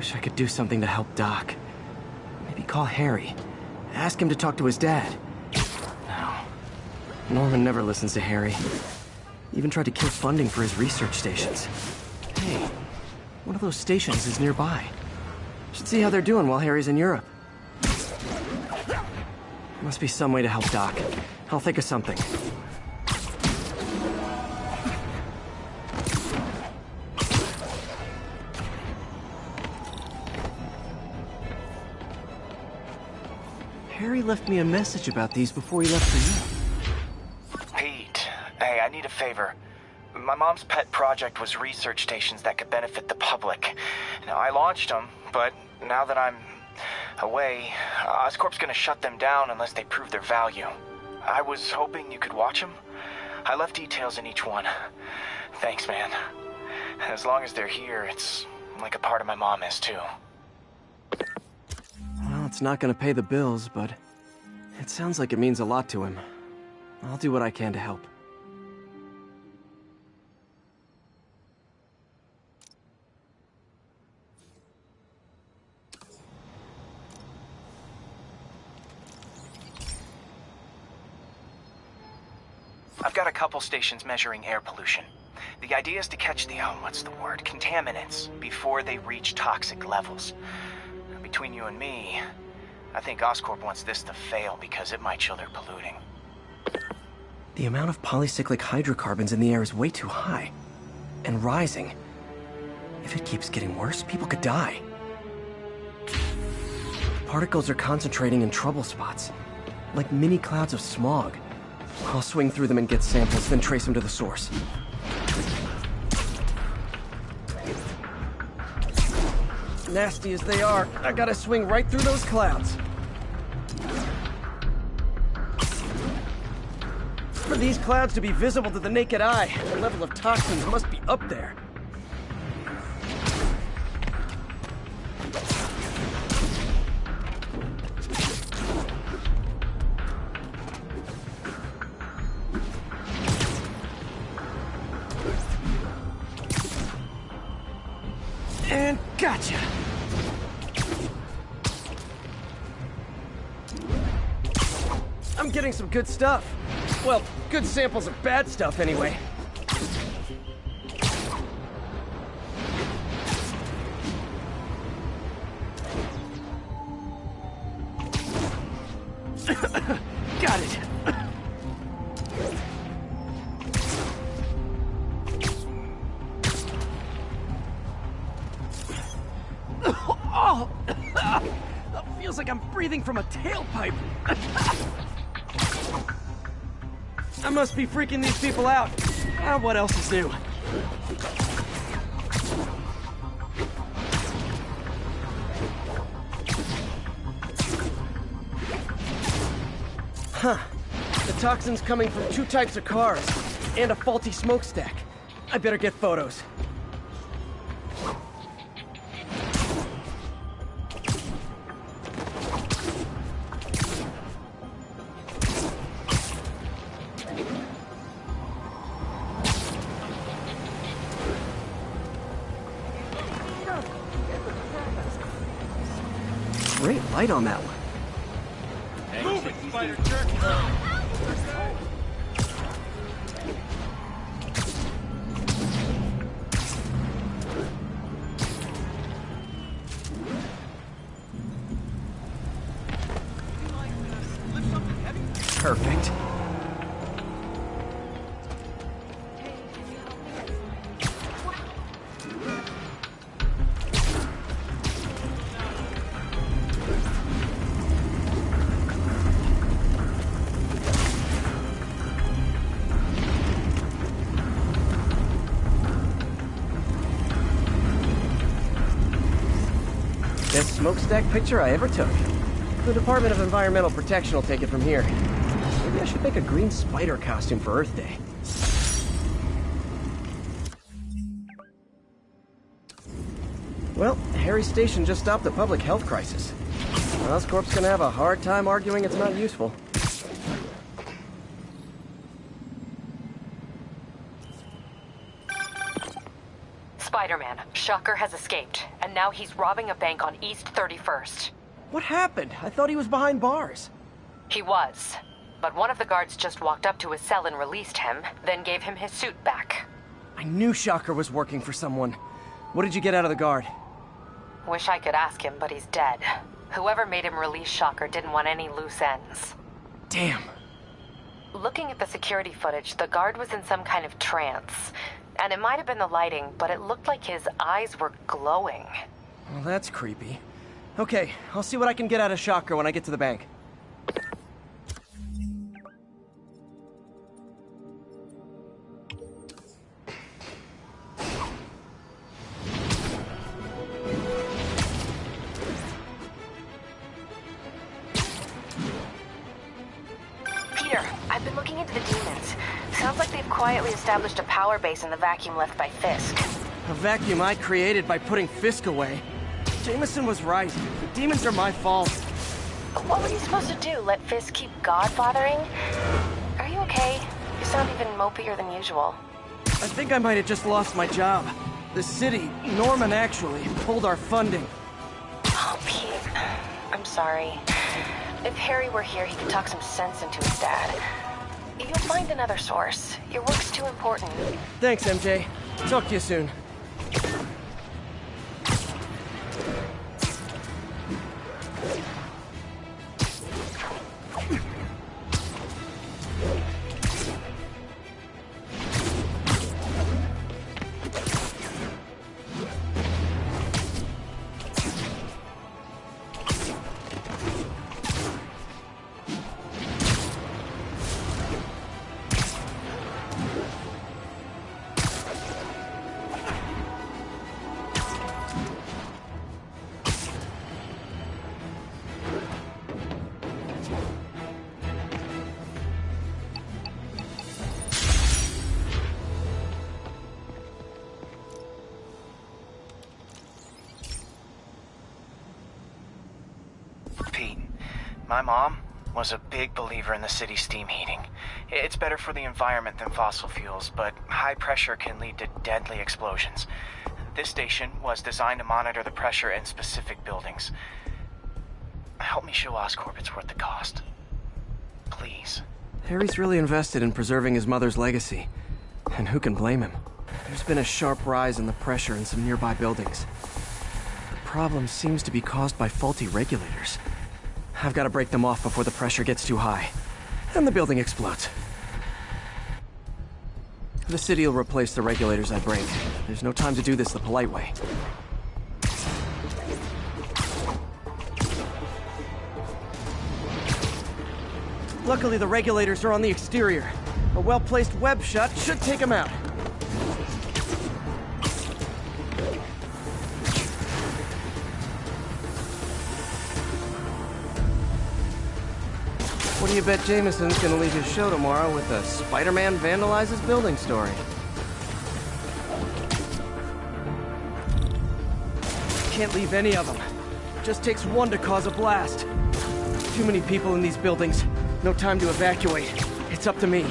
Wish I could do something to help Doc. Maybe call Harry. Ask him to talk to his dad. No. Norman never listens to Harry. Even tried to kill funding for his research stations. Hey, one of those stations is nearby. Should see how they're doing while Harry's in Europe. Must be some way to help Doc. I'll think of something. Harry left me a message about these before he left for you. Pete, hey, I need a favor. My mom's pet project was research stations that could benefit the public. Now, I launched them, but now that I'm away, Oscorp's gonna shut them down unless they prove their value. I was hoping you could watch them. I left details in each one. Thanks, man. As long as they're here, it's like a part of my mom is, too. Well, it's not gonna pay the bills, but it sounds like it means a lot to him. I'll do what I can to help. I've got a couple stations measuring air pollution. The idea is to catch the, contaminants before they reach toxic levels. Between you and me, I think Oscorp wants this to fail because it might show they're polluting. The amount of polycyclic hydrocarbons in the air is way too high. And rising. If it keeps getting worse, people could die. Particles are concentrating in trouble spots, like mini clouds of smog. I'll swing through them and get samples, then trace them to the source. Nasty as they are, I gotta swing right through those clouds. For these clouds to be visible to the naked eye, the level of toxins must be up there. And gotcha! I'm getting some good stuff. Well, good samples of bad stuff, anyway. Got it. Oh! Feels like I'm breathing from a tailpipe. I must be freaking these people out. What else is new? Huh. The toxin's coming from 2 types of cars, and a faulty smokestack. I better get photos. Great light on that one. Move it, spider jerk! Perfect. Best smokestack picture I ever took. The Department of Environmental Protection will take it from here. Maybe I should make a green spider costume for Earth Day. Well, Harry's station just stopped the public health crisis. Oscorp's gonna have a hard time arguing it's not useful. Spider-Man, Shocker has escaped, and now he's robbing a bank on East 31st. What happened? I thought he was behind bars. He was, but one of the guards just walked up to his cell and released him, then gave him his suit back. I knew Shocker was working for someone. What did you get out of the guard? Wish I could ask him, but he's dead. Whoever made him release Shocker didn't want any loose ends. Damn. Looking at the security footage, the guard was in some kind of trance. And it might have been the lighting, but it looked like his eyes were glowing. Well, that's creepy. Okay, I'll see what I can get out of Shocker when I get to the bank. Peter, I've been looking into the demons. Sounds like they've quietly established a power base in the vacuum left by Fisk. A vacuum I created by putting Fisk away. Jameson was right. The demons are my fault. What were you supposed to do? Let Fisk keep godfathering? Are you okay? You sound even mopier than usual. I think I might have just lost my job. The city, Norman actually, pulled our funding. Oh, Pete. I'm sorry. If Harry were here, he could talk some sense into his dad. You'll find another source. Your work's too important. Thanks, MJ. Talk to you soon. Pete, my mom was a big believer in the city's steam heating. It's better for the environment than fossil fuels, but high pressure can lead to deadly explosions. This station was designed to monitor the pressure in specific buildings. Help me show Oscorp it's worth the cost. Please. Harry's really invested in preserving his mother's legacy. And who can blame him? There's been a sharp rise in the pressure in some nearby buildings. The problem seems to be caused by faulty regulators. I've got to break them off before the pressure gets too high. And the building explodes. The city will replace the regulators I break. There's no time to do this the polite way. Luckily, the regulators are on the exterior. A well-placed web shot should take them out. What do you bet Jameson's gonna leave his show tomorrow with a Spider-Man vandalizes building story? Can't leave any of them. Just takes one to cause a blast. Too many people in these buildings. No time to evacuate. It's up to me.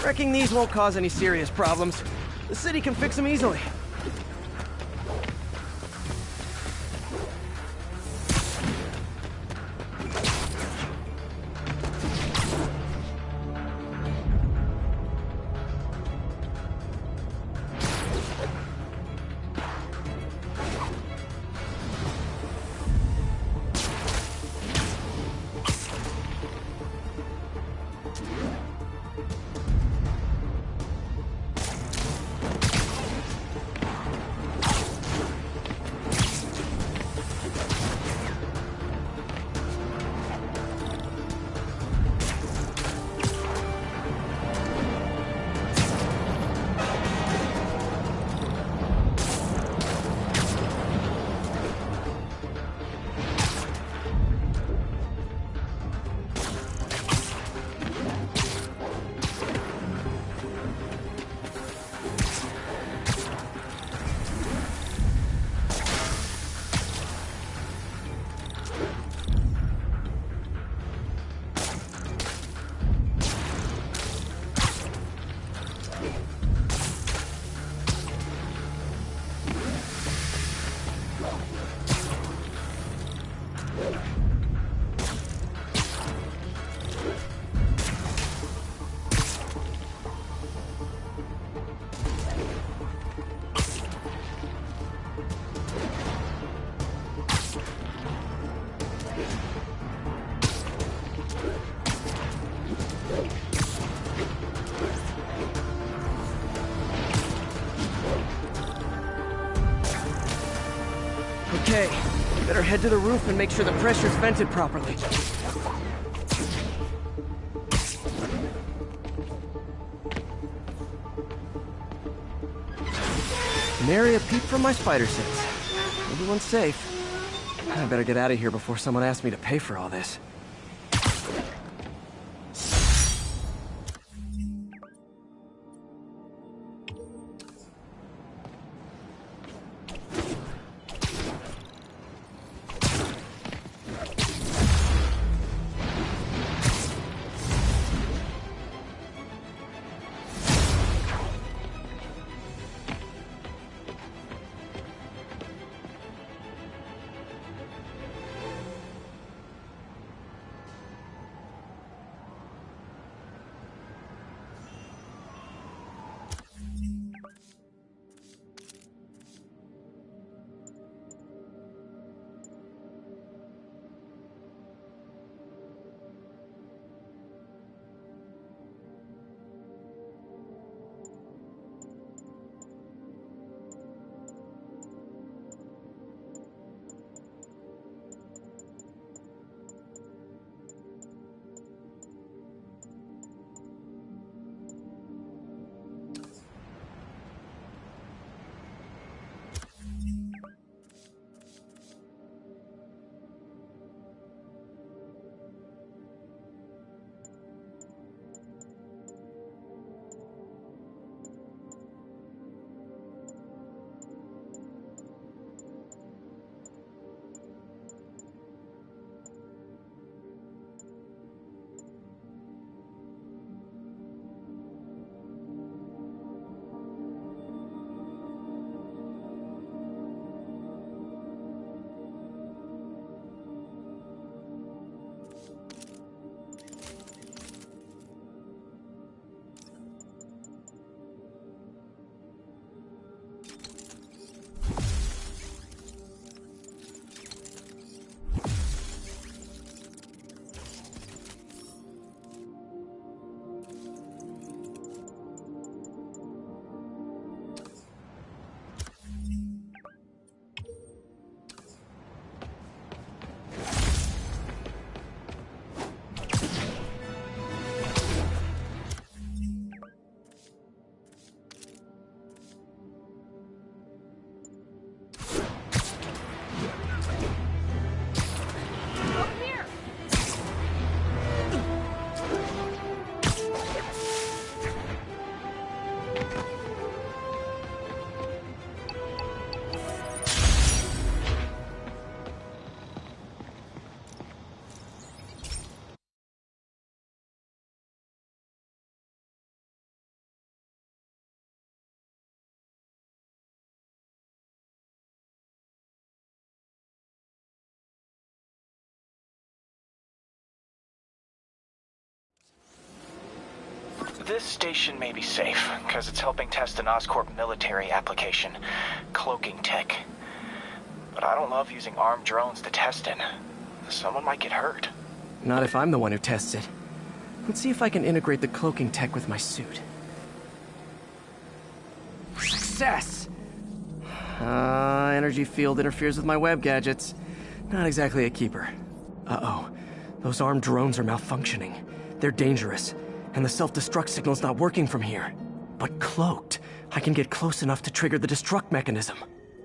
Wrecking these won't cause any serious problems. The city can fix them easily. Okay, better head to the roof and make sure the pressure's vented properly. Nary a peep from my spider sense. Everyone's safe. I better get out of here before someone asks me to pay for all this. This station may be safe, because it's helping test an Oscorp military application, cloaking tech. But I don't love using armed drones to test it. Someone might get hurt. Not if I'm the one who tests it. Let's see if I can integrate the cloaking tech with my suit. Success! Energy field interferes with my web gadgets. Not exactly a keeper. Uh-oh. Those armed drones are malfunctioning. They're dangerous. And the self-destruct signal's not working from here. But cloaked, I can get close enough to trigger the destruct mechanism.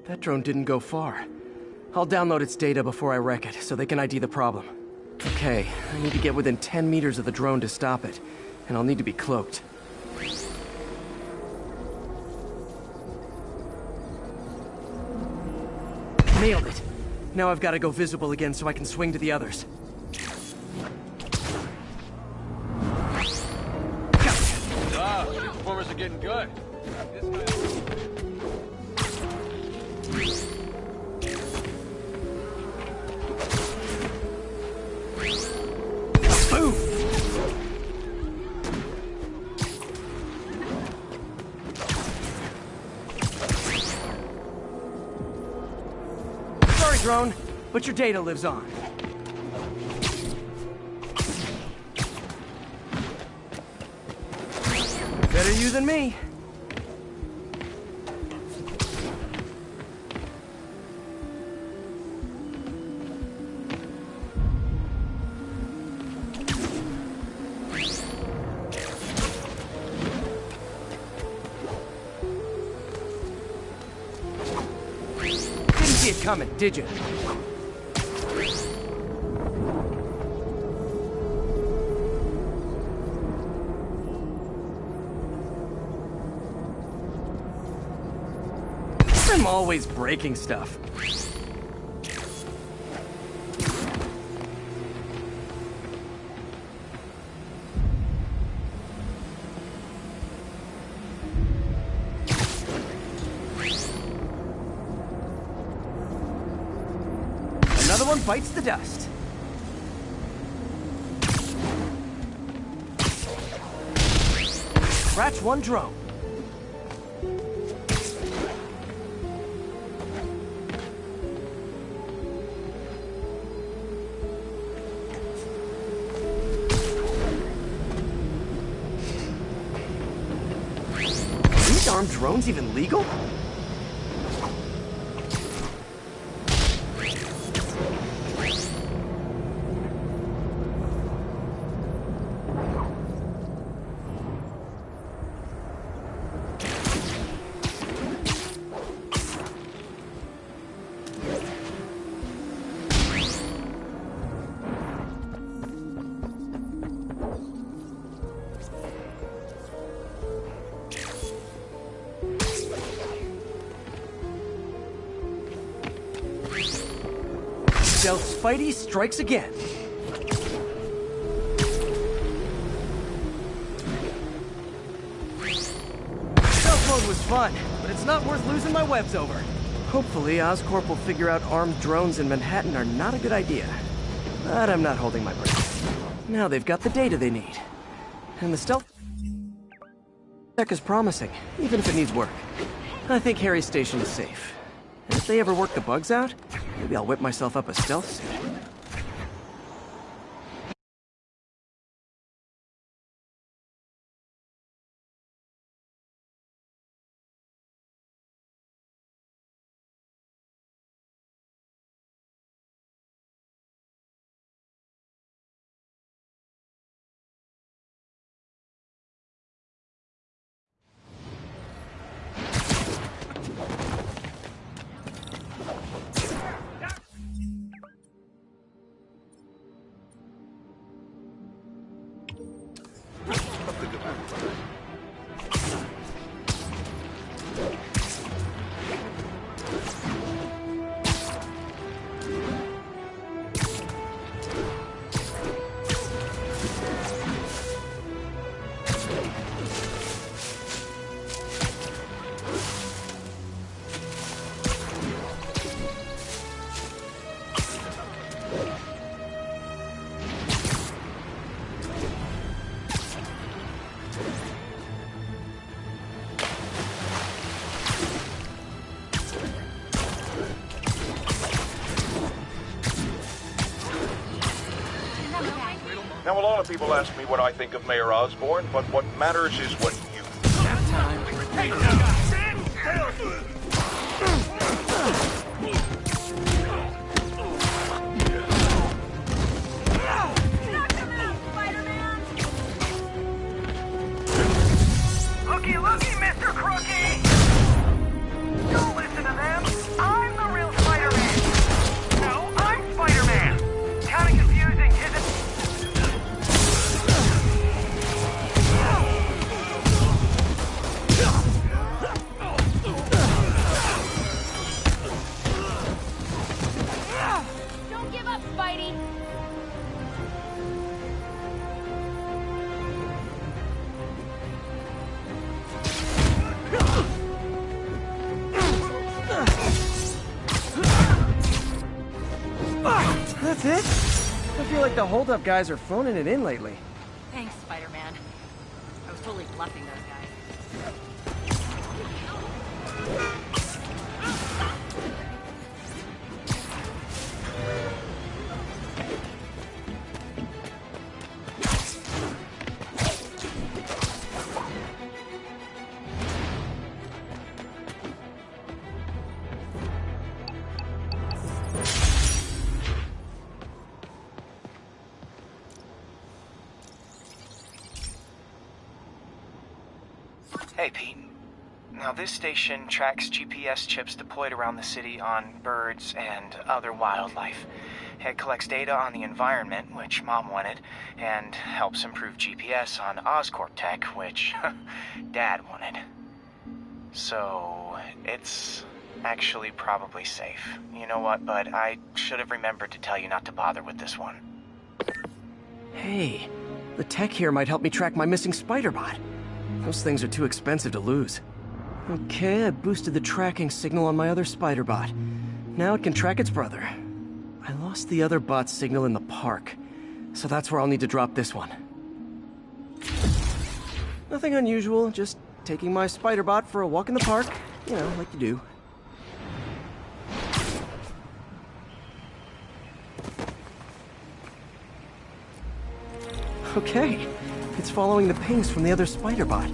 That drone didn't go far. I'll download its data before I wreck it, so they can ID the problem. Okay, I need to get within 10 meters of the drone to stop it. And I'll need to be cloaked. Nailed it! Now I've got to go visible again so I can swing to the others. Performers are getting good. Boom! Sorry, drone, but your data lives on. Better you than me. it coming, did you? I'm always breaking stuff. Another one bites the dust. Scratch one drone. Armed drones even legal? Stealth Spidey strikes again. Stealth mode was fun, but it's not worth losing my webs over. Hopefully, Oscorp will figure out armed drones in Manhattan are not a good idea. But I'm not holding my breath. Now they've got the data they need. And the stealth check is promising, even if it needs work. I think Harry's station is safe. And if they ever work the bugs out, maybe I'll whip myself up a stealth suit. Now, a lot of people ask me what I think of Mayor Osborn, but what matters is what you think. Looky, looky, Mr. Crookie! Don't listen to them! I'm the real Spider-Man! No, I'm Spider-Man! Kinda confusing, isn't it? Don't give up, Spidey! That's it? I feel like the hold-up guys are phoning it in lately. Thanks, Spider-Man. I was totally bluffing those guys. Hey, Pete. Now, this station tracks GPS chips deployed around the city on birds and other wildlife. It collects data on the environment, which Mom wanted, and helps improve GPS on Oscorp tech, which Dad wanted. So, it's actually probably safe. You know what, bud? I should have remembered to tell you not to bother with this one. Hey, the tech here might help me track my missing Spider-Bot. Those things are too expensive to lose. Okay, I boosted the tracking signal on my other Spider-Bot. Now it can track its brother. I lost the other bot's signal in the park, so that's where I'll need to drop this one. Nothing unusual, just taking my Spider-Bot for a walk in the park. You know, like you do. Okay, it's following the pings from the other Spider-Bot.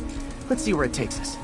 Let's see where it takes us.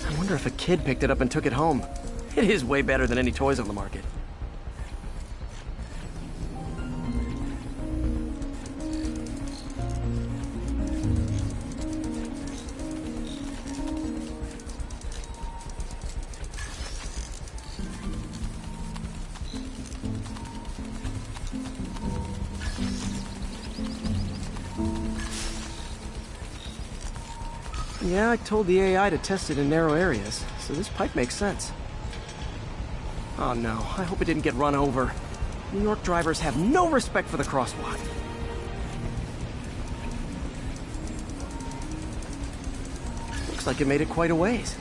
I wonder if a kid picked it up and took it home. It is way better than any toys on the market. Yeah, I told the AI to test it in narrow areas, so this pipe makes sense. Oh no, I hope it didn't get run over. New York drivers have no respect for the crosswalk. Looks like it made it quite a ways.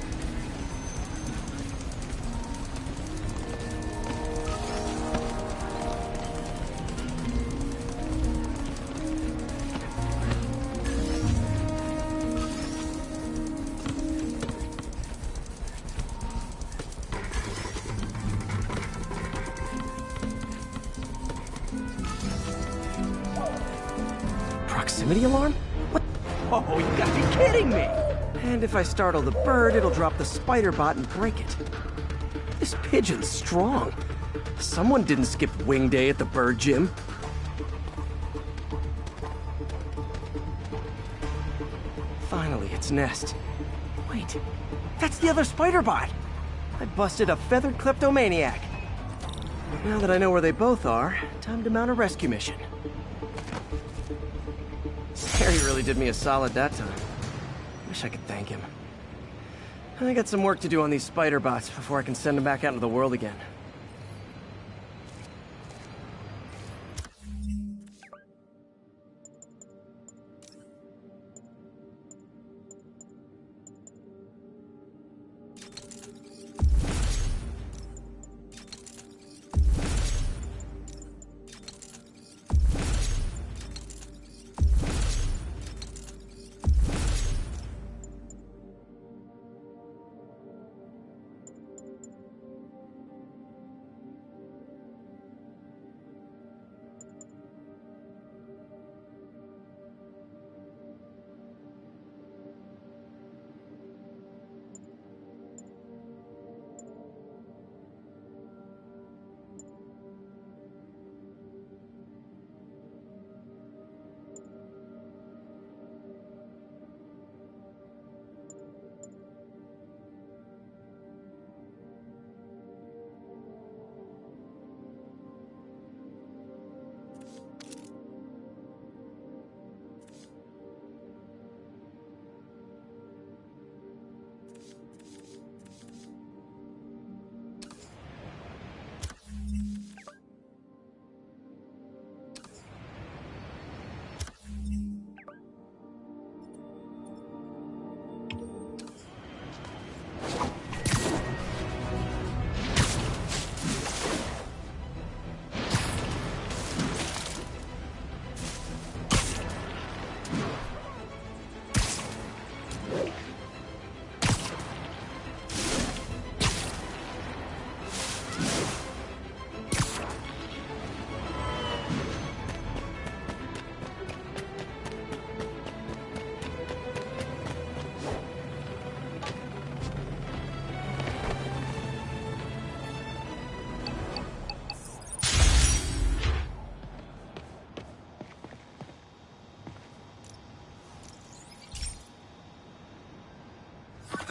Proximity alarm? What? Oh, you gotta be kidding me! And if I startle the bird, it'll drop the Spider-Bot and break it. This pigeon's strong. Someone didn't skip wing day at the bird gym. Finally, its nest. Wait, that's the other Spider-Bot! I busted a feathered kleptomaniac. Now that I know where they both are, time to mount a rescue mission. Harry really did me a solid that time. Wish I could thank him. I got some work to do on these Spider-Bots before I can send them back out into the world again.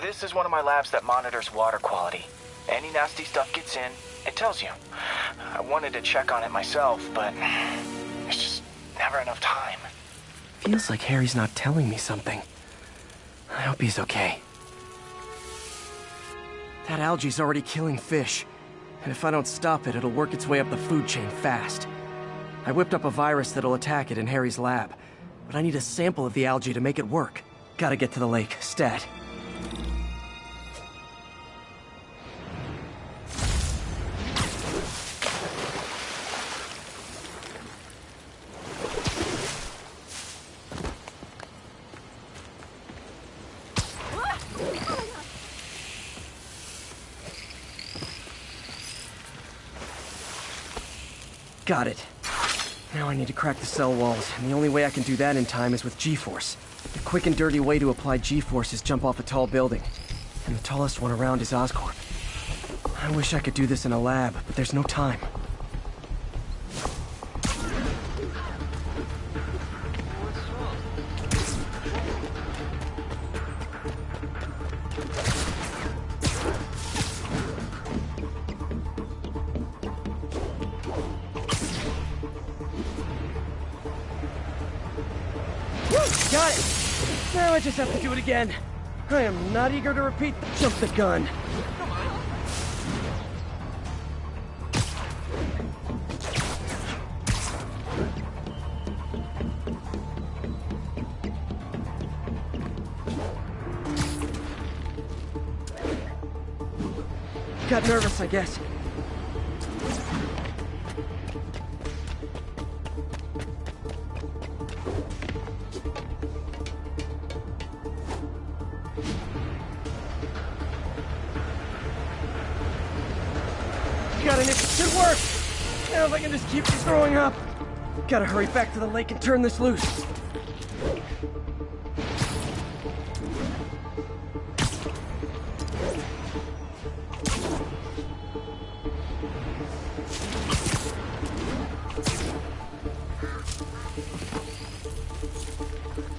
This is one of my labs that monitors water quality. Any nasty stuff gets in, it tells you. I wanted to check on it myself, but there's just never enough time. Feels like Harry's not telling me something. I hope he's okay. That algae's already killing fish. And if I don't stop it, it'll work its way up the food chain fast. I whipped up a virus that'll attack it in Harry's lab. But I need a sample of the algae to make it work. Gotta get to the lake, stat. Got it. Now I need to crack the cell walls, and the only way I can do that in time is with G-Force. The quick and dirty way to apply G-Force is jump off a tall building. And the tallest one around is Oscorp. I wish I could do this in a lab, but there's no time. Got it! Now I just have to do it again. I am not eager to repeat jump the gun. Got nervous, I guess. Got it, it should work! Now if I can just keep from throwing up. Gotta hurry back to the lake and turn this loose.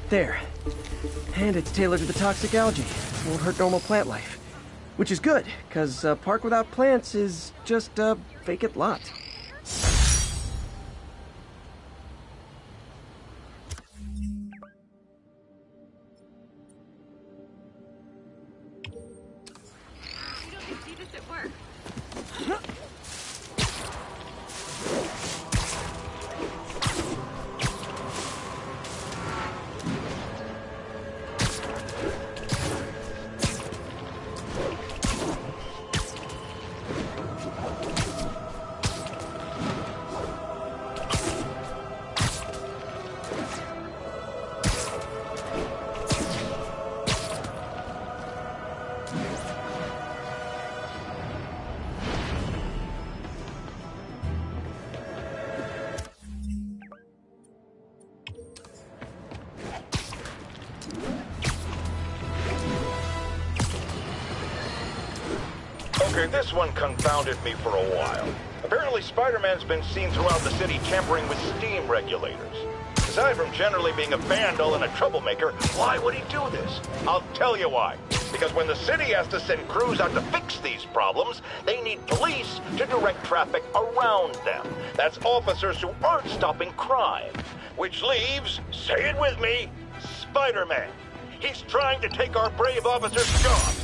There. And it's tailored to the toxic algae. Won't hurt normal plant life. Which is good, because a park without plants is just a vacant lot. You don't see this at work. Okay, this one confounded me for a while. Apparently Spider-Man's been seen throughout the city tampering with steam regulators. Aside from generally being a vandal and a troublemaker, why would he do this? I'll tell you why. Because when the city has to send crews out to fix these problems, they need police to direct traffic around them. That's officers who aren't stopping crime. Which leaves, say it with me, Spider-Man. He's trying to take our brave officers' jobs.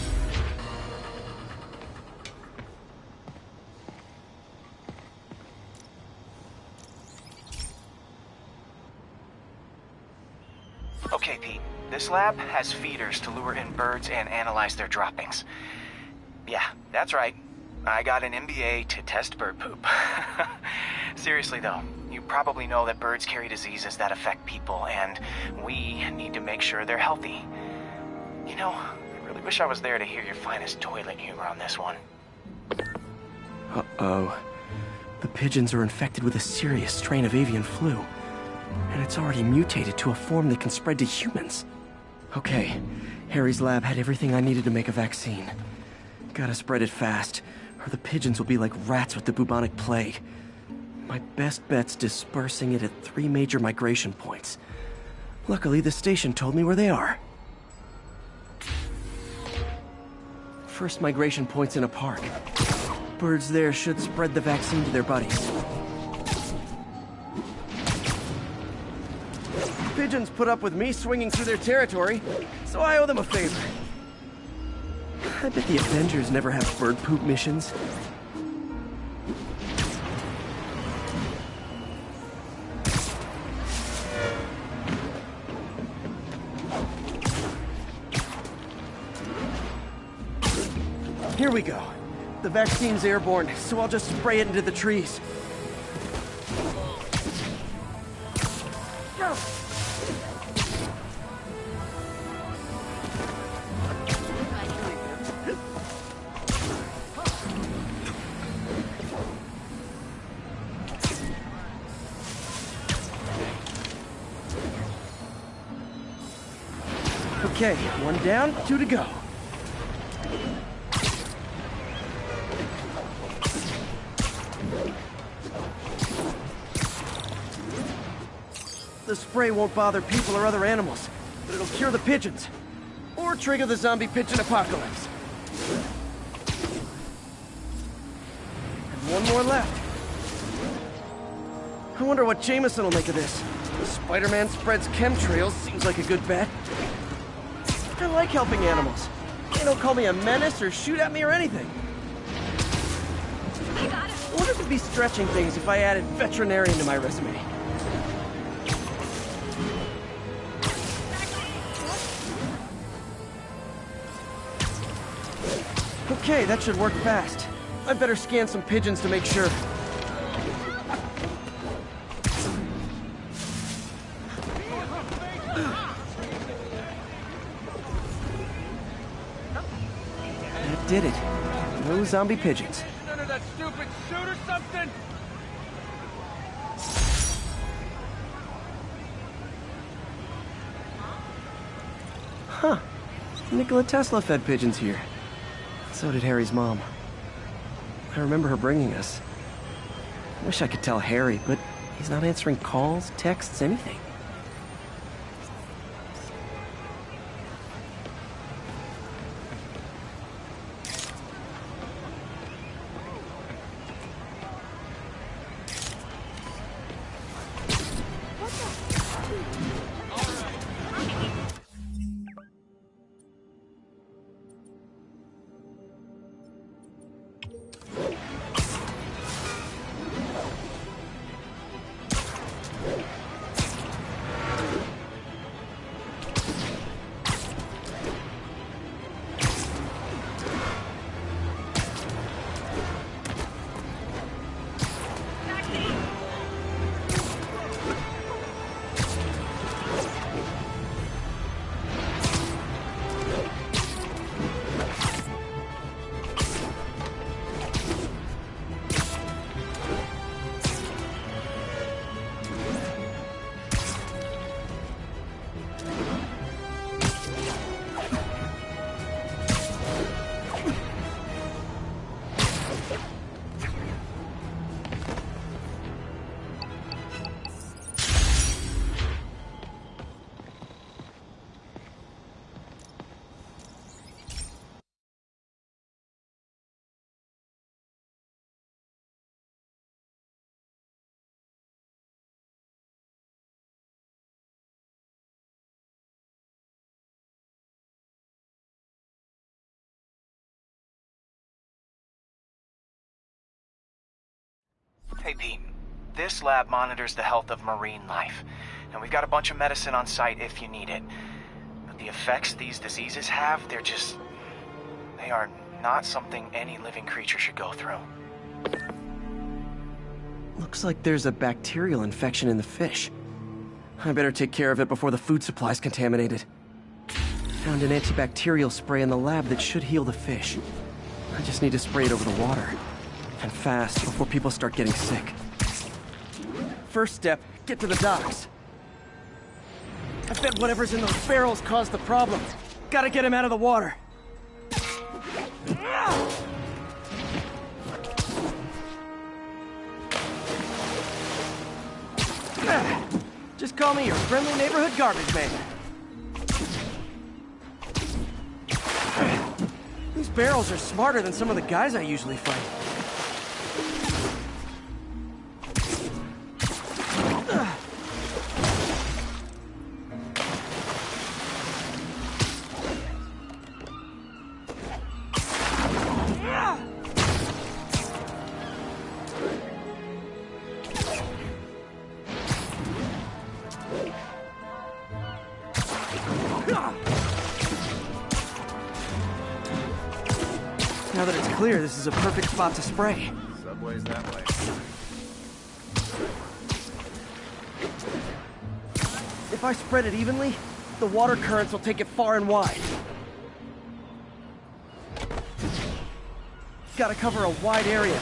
Okay, Pete. This lab has feeders to lure in birds and analyze their droppings. Yeah, that's right. I got an MBA to test bird poop. Seriously though, you probably know that birds carry diseases that affect people, and we need to make sure they're healthy. You know, I really wish I was there to hear your finest toilet humor on this one. Uh-oh. The pigeons are infected with a serious strain of avian flu. And it's already mutated to a form that can spread to humans. Okay, Harry's lab had everything I needed to make a vaccine. Gotta spread it fast, or the pigeons will be like rats with the bubonic plague. My best bet's dispersing it at 3 major migration points. Luckily, the station told me where they are. First migration point's in a park. Birds there should spread the vaccine to their buddies. Pigeons put up with me swinging through their territory, so I owe them a favor. I bet the Avengers never have bird poop missions. Here we go. The vaccine's airborne, so I'll just spray it into the trees. Okay, one down, two to go. The spray won't bother people or other animals, but it'll cure the pigeons. Or trigger the zombie pigeon apocalypse. And one more left. I wonder what Jameson will make of this. Spider-Man spreads chemtrails, seems like a good bet. I like helping animals. They don't call me a menace or shoot at me or anything. I wonder if it'd be stretching things if I added veterinarian to my resume. Okay, that should work fast. I'd better scan some pigeons to make sure. That did it. No zombie pigeons. None of that stupid suit or something? Huh. Nikola Tesla fed pigeons here. So did Harry's mom. I remember her bringing us. Wish I could tell Harry, but he's not answering calls, texts, anything. Hey, Pete. This lab monitors the health of marine life, and we've got a bunch of medicine on site if you need it. But the effects these diseases have, they are not something any living creature should go through. Looks like there's a bacterial infection in the fish. I better take care of it before the food supply's contaminated. Found an antibacterial spray in the lab that should heal the fish. I just need to spray it over the water. And fast, before people start getting sick. First step, get to the docks. I bet whatever's in those barrels caused the problem. Gotta get him out of the water. Just call me your friendly neighborhood garbage man. These barrels are smarter than some of the guys I usually fight. Now that it's clear, this is a perfect spot to spray. Subway's that way. If I spread it evenly, the water currents will take it far and wide. Gotta cover a wide area.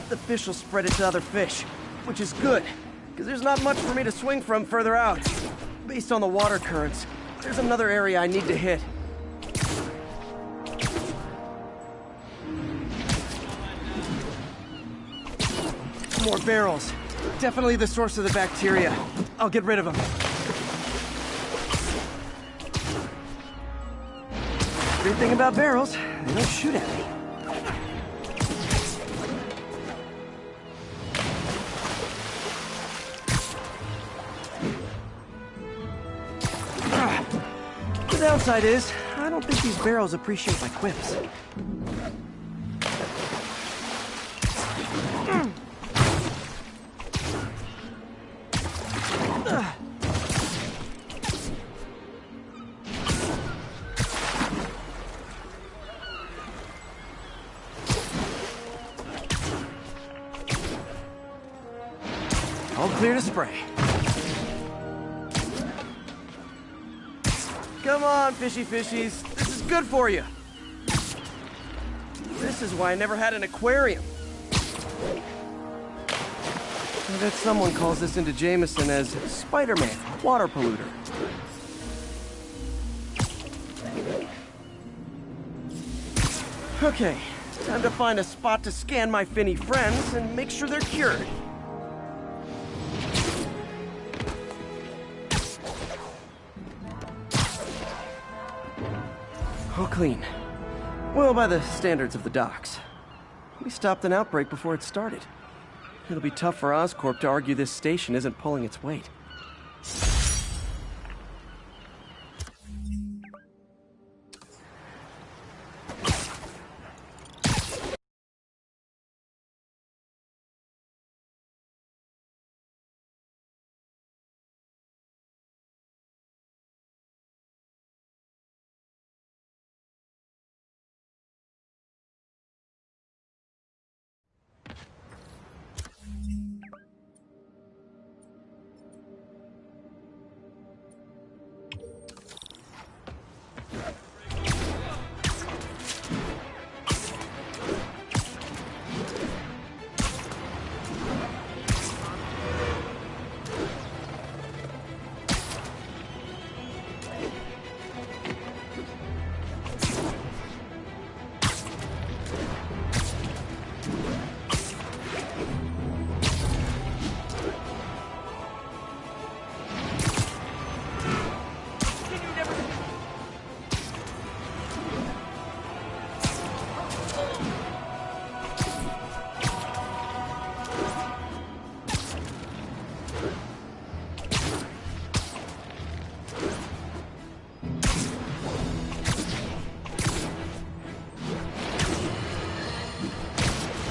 The fish will spread it to other fish, which is good, because there's not much for me to swing from further out. Based on the water currents, there's another area I need to hit. More barrels. Definitely the source of the bacteria. I'll get rid of them. Great thing about barrels, they don't shoot at me. The downside is, I don't think these barrels appreciate my quips. All clear to spray. Come on, fishy fishies. This is good for you. This is why I never had an aquarium. I bet someone calls this into Jameson as Spider-Man, water polluter. Okay, time to find a spot to scan my finny friends and make sure they're cured. All clean. Well, by the standards of the docks. We stopped an outbreak before it started. It'll be tough for Oscorp to argue this station isn't pulling its weight.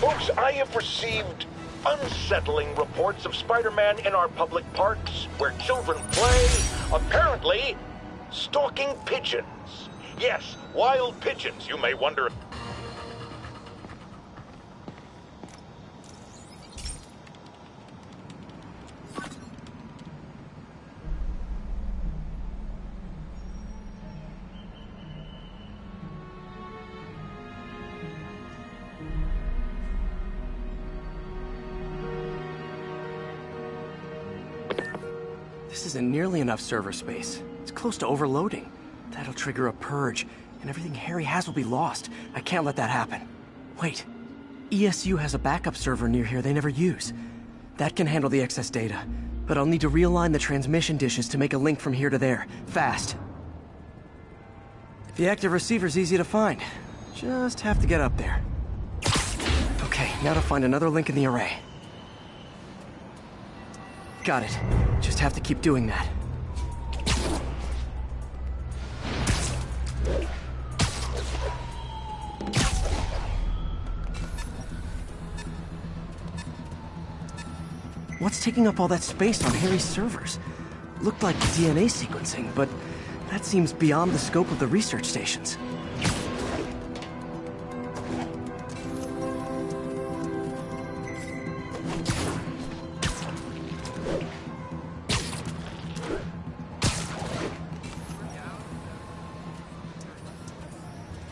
Folks, I have received unsettling reports of Spider-Man in our public parks, where children play, apparently stalking pigeons. Yes, wild pigeons, you may wonder. This isn't nearly enough server space. It's close to overloading. That'll trigger a purge, and everything Harry has will be lost. I can't let that happen. Wait. ESU has a backup server near here they never use. That can handle the excess data. But I'll need to realign the transmission dishes to make a link from here to there, fast. The active receiver's easy to find. Just have to get up there. Okay, now to find another link in the array. Got it. Just have to keep doing that. What's taking up all that space on Harry's servers? Looked like DNA sequencing, but that seems beyond the scope of the research stations.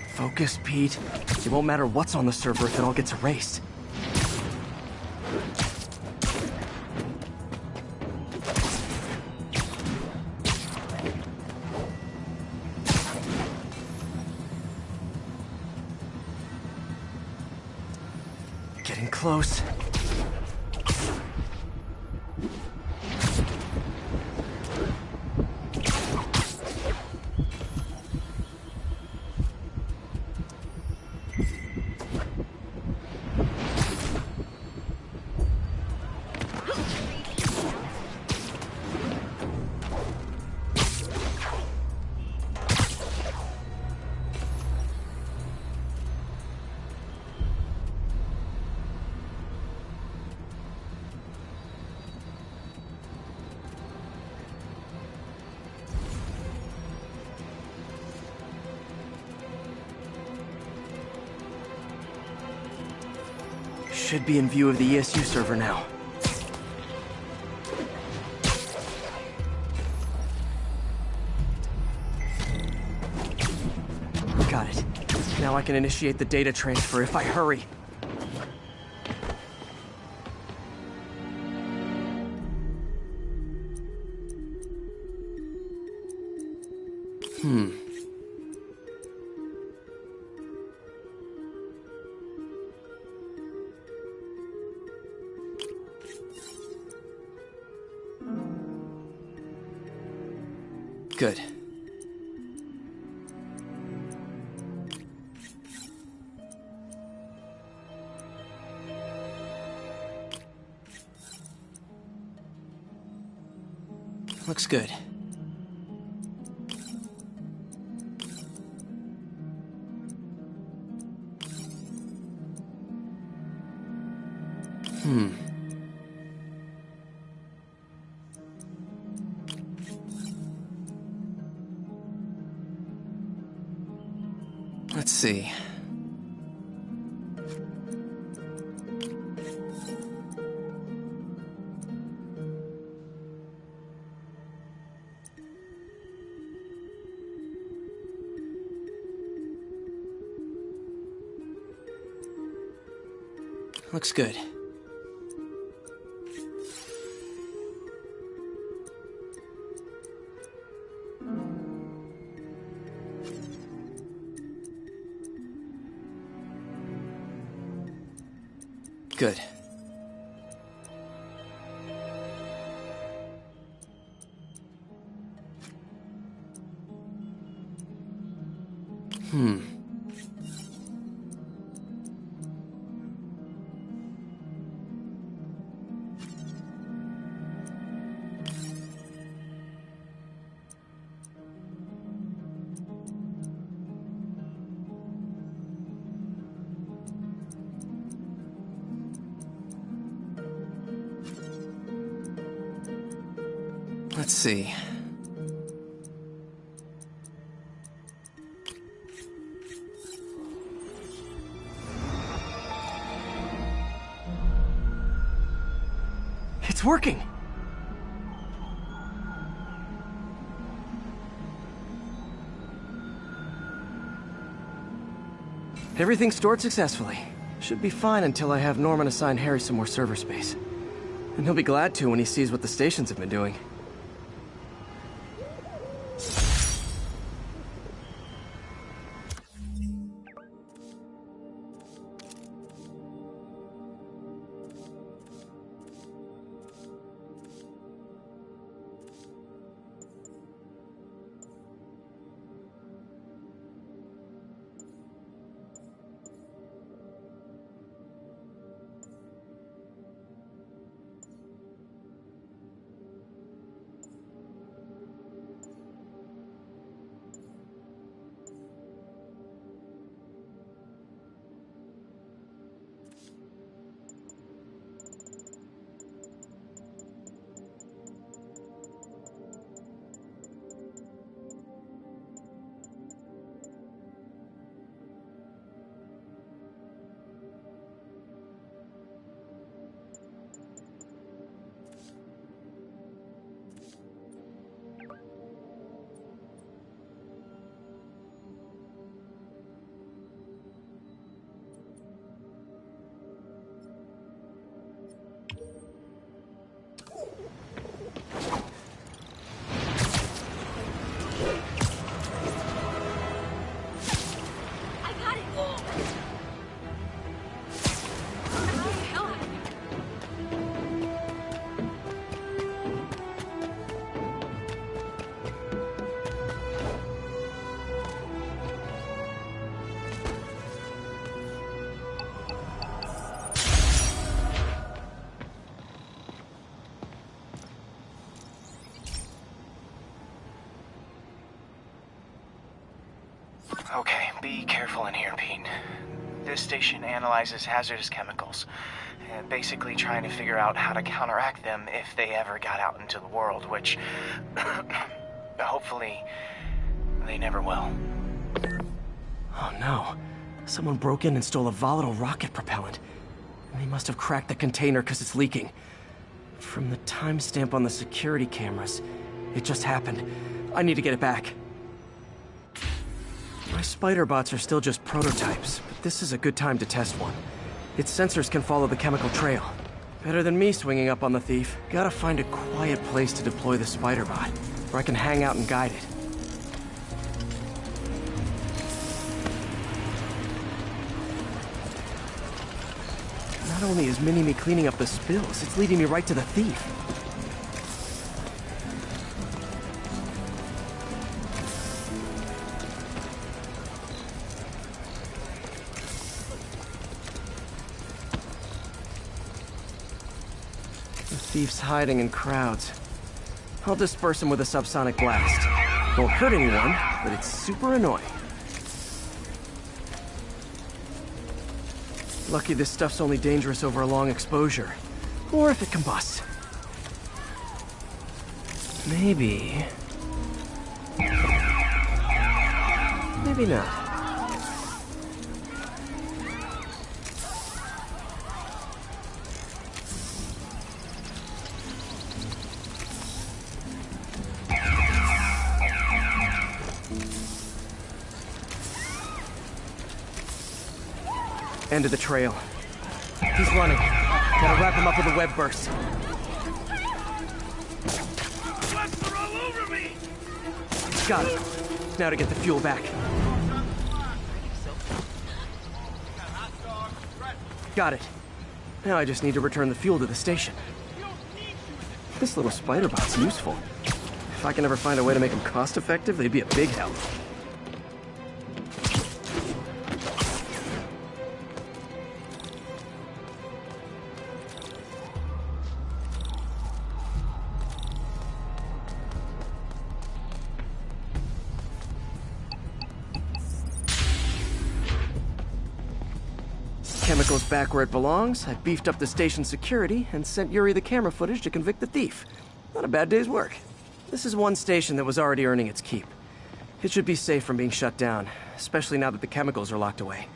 Focus, Pete. It won't matter what's on the server if it all gets erased. Getting close. Should be in view of the ESU server now. Got it. Now I can initiate the data transfer if I hurry. Good. Looks good. Let's see. Looks good. Good. Let's see. It's working! Everything's stored successfully. Should be fine until I have Norman assign Harry some more server space. And he'll be glad to when he sees what the stations have been doing. This station analyzes hazardous chemicals, basically trying to figure out how to counteract them if they ever got out into the world, which hopefully they never will. Oh no. Someone broke in and stole a volatile rocket propellant. And they must have cracked the container because it's leaking. From the timestamp on the security cameras, it just happened. I need to get it back. My spider bots are still just prototypes, but this is a good time to test one. Its sensors can follow the chemical trail. Better than me swinging up on the thief. Gotta find a quiet place to deploy the spider bot, where I can hang out and guide it. Not only is Mini-Me cleaning up the spills, it's leading me right to the thief. The thief's hiding in crowds. I'll disperse him with a subsonic blast. Won't hurt anyone, but it's super annoying. Lucky this stuff's only dangerous over a long exposure. Or if it combusts. Maybe... maybe not. End of the trail. He's running. Gotta wrap him up with a web burst. Webs are all over me! Got it. Now to get the fuel back. Got it. Now I just need to return the fuel to the station. This little spider bot's useful. If I can ever find a way to make them cost-effective, they'd be a big help. Chemicals back where it belongs. I beefed up the station security and sent Yuri the camera footage to convict the thief. Not a bad day's work. This is one station that was already earning its keep. It should be safe from being shut down, especially now that the chemicals are locked away.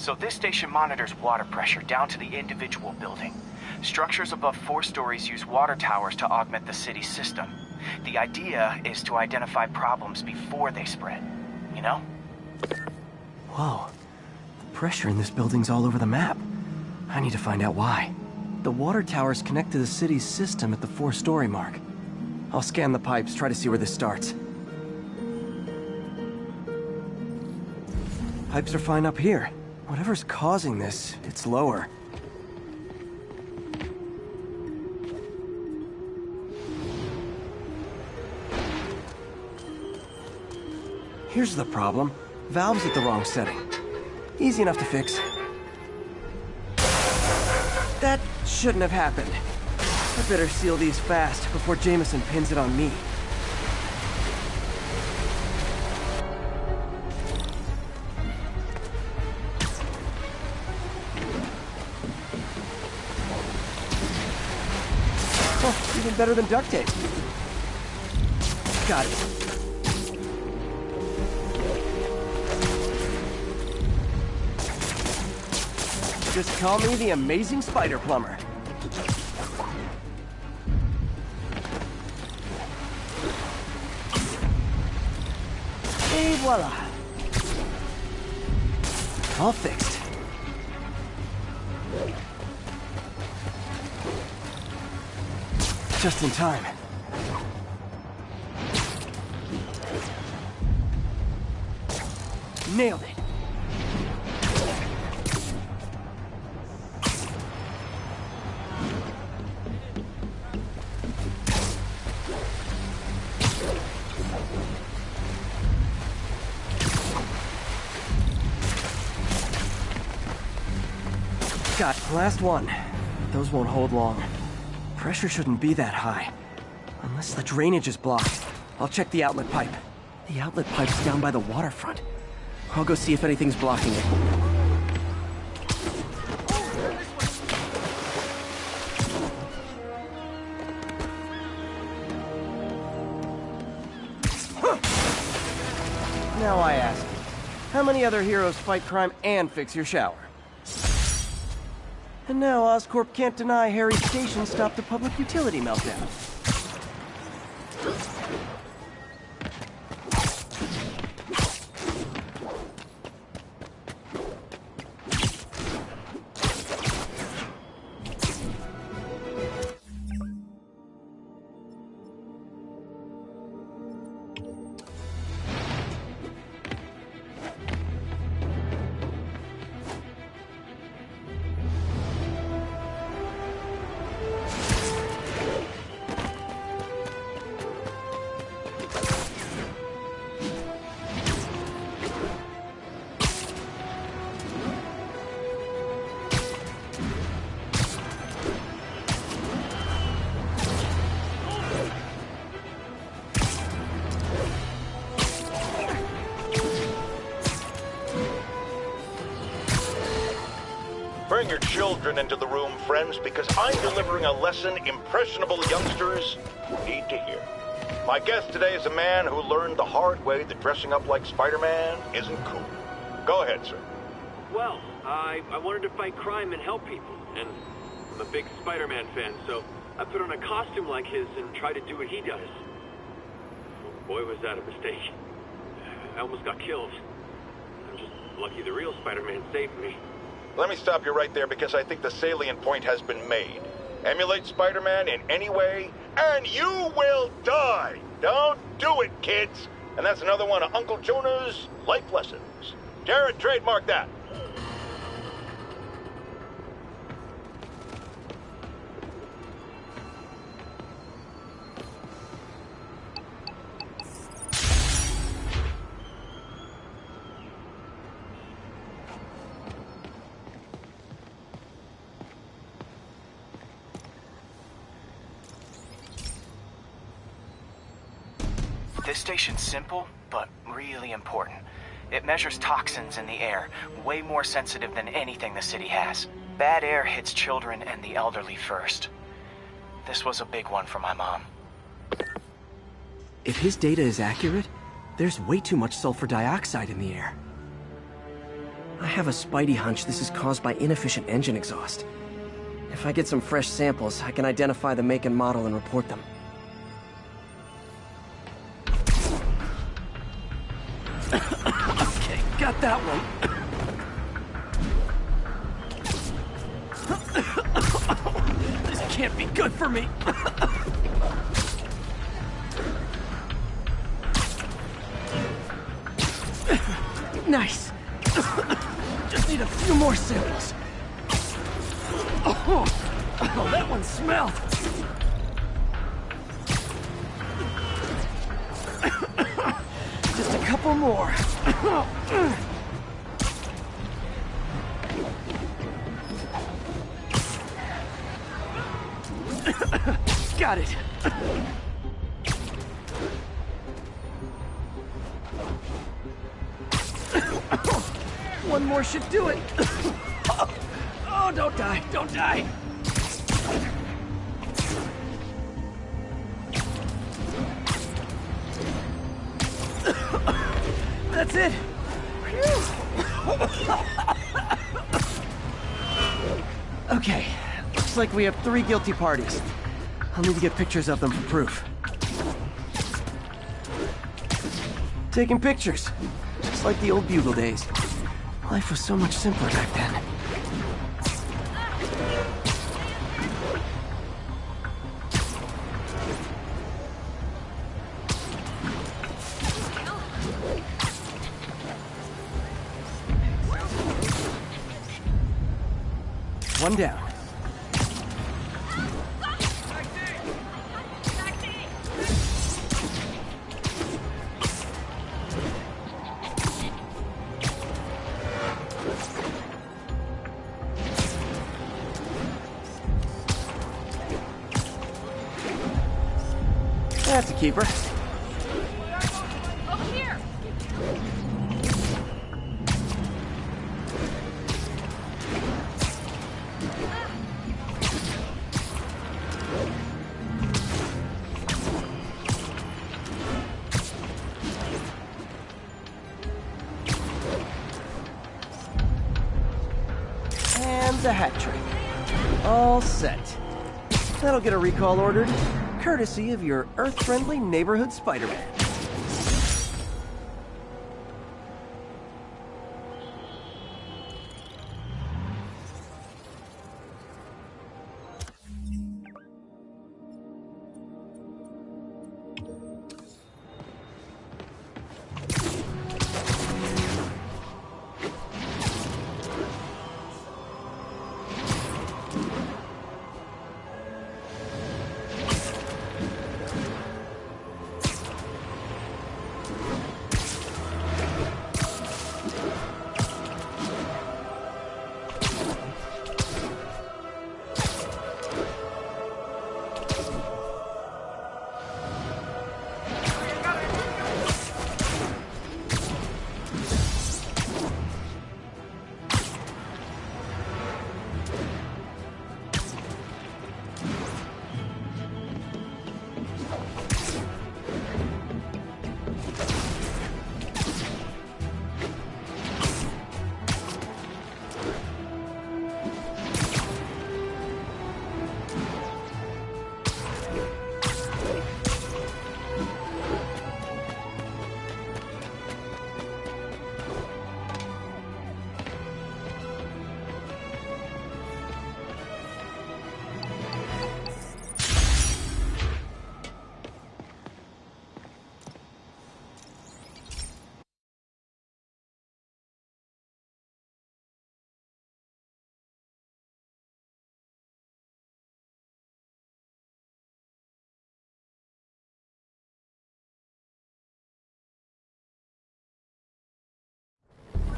So this station monitors water pressure down to the individual building. Structures above 4 stories use water towers to augment the city's system. The idea is to identify problems before they spread, you know? Whoa. The pressure in this building's all over the map. I need to find out why. The water towers connect to the city's system at the 4-story mark. I'll scan the pipes, try to see where this starts. Pipes are fine up here. Whatever's causing this, it's lower. Here's the problem. Valve's at the wrong setting. Easy enough to fix. That shouldn't have happened. I better seal these fast before Jameson pins it on me. Oh, even better than duct tape. Got it. Just call me the Amazing Spider Plumber. Et voila. All fixed. Just in time. Nailed it. Got last one. Those won't hold long. Pressure shouldn't be that high. Unless the drainage is blocked. I'll check the outlet pipe. The outlet pipe's down by the waterfront. I'll go see if anything's blocking it. Now I ask you, how many other heroes fight crime and fix your shower? And now Oscorp can't deny Harry's station stopped a public utility meltdown. Bring your children into the room, friends, because I'm delivering a lesson impressionable youngsters need to hear. My guest today is a man who learned the hard way that dressing up like Spider-Man isn't cool. Go ahead, sir. Well, I wanted to fight crime and help people, and I'm a big Spider-Man fan, so I put on a costume like his and tried to do what he does. Boy, was that a mistake. I almost got killed. I'm just lucky the real Spider-Man saved me. Let me stop you right there because I think the salient point has been made. Emulate Spider-Man in any way, and you will die! Don't do it, kids! And that's another one of Uncle Jonah's life lessons. Jared, trademark that. This station's simple, but really important. It measures toxins in the air, way more sensitive than anything the city has. Bad air hits children and the elderly first. This was a big one for my mom. If his data is accurate, there's way too much sulfur dioxide in the air. I have a spidey hunch this is caused by inefficient engine exhaust. If I get some fresh samples, I can identify the make and model and report them. Okay, got that one. This can't be good for me. Nice. Just need a few more samples. Oh, that one smelled. Just a couple more. Got it. One more should do it. Oh, don't die, don't die. That's it. Okay, looks like we have 3 guilty parties. I'll need to get pictures of them for proof. Taking pictures, just like the old Bugle days. Life was so much simpler back then. One down. That's a keeper. Over here! And the hat trick. All set. That'll get a recall ordered, courtesy of your Earth-friendly neighborhood Spider-Man.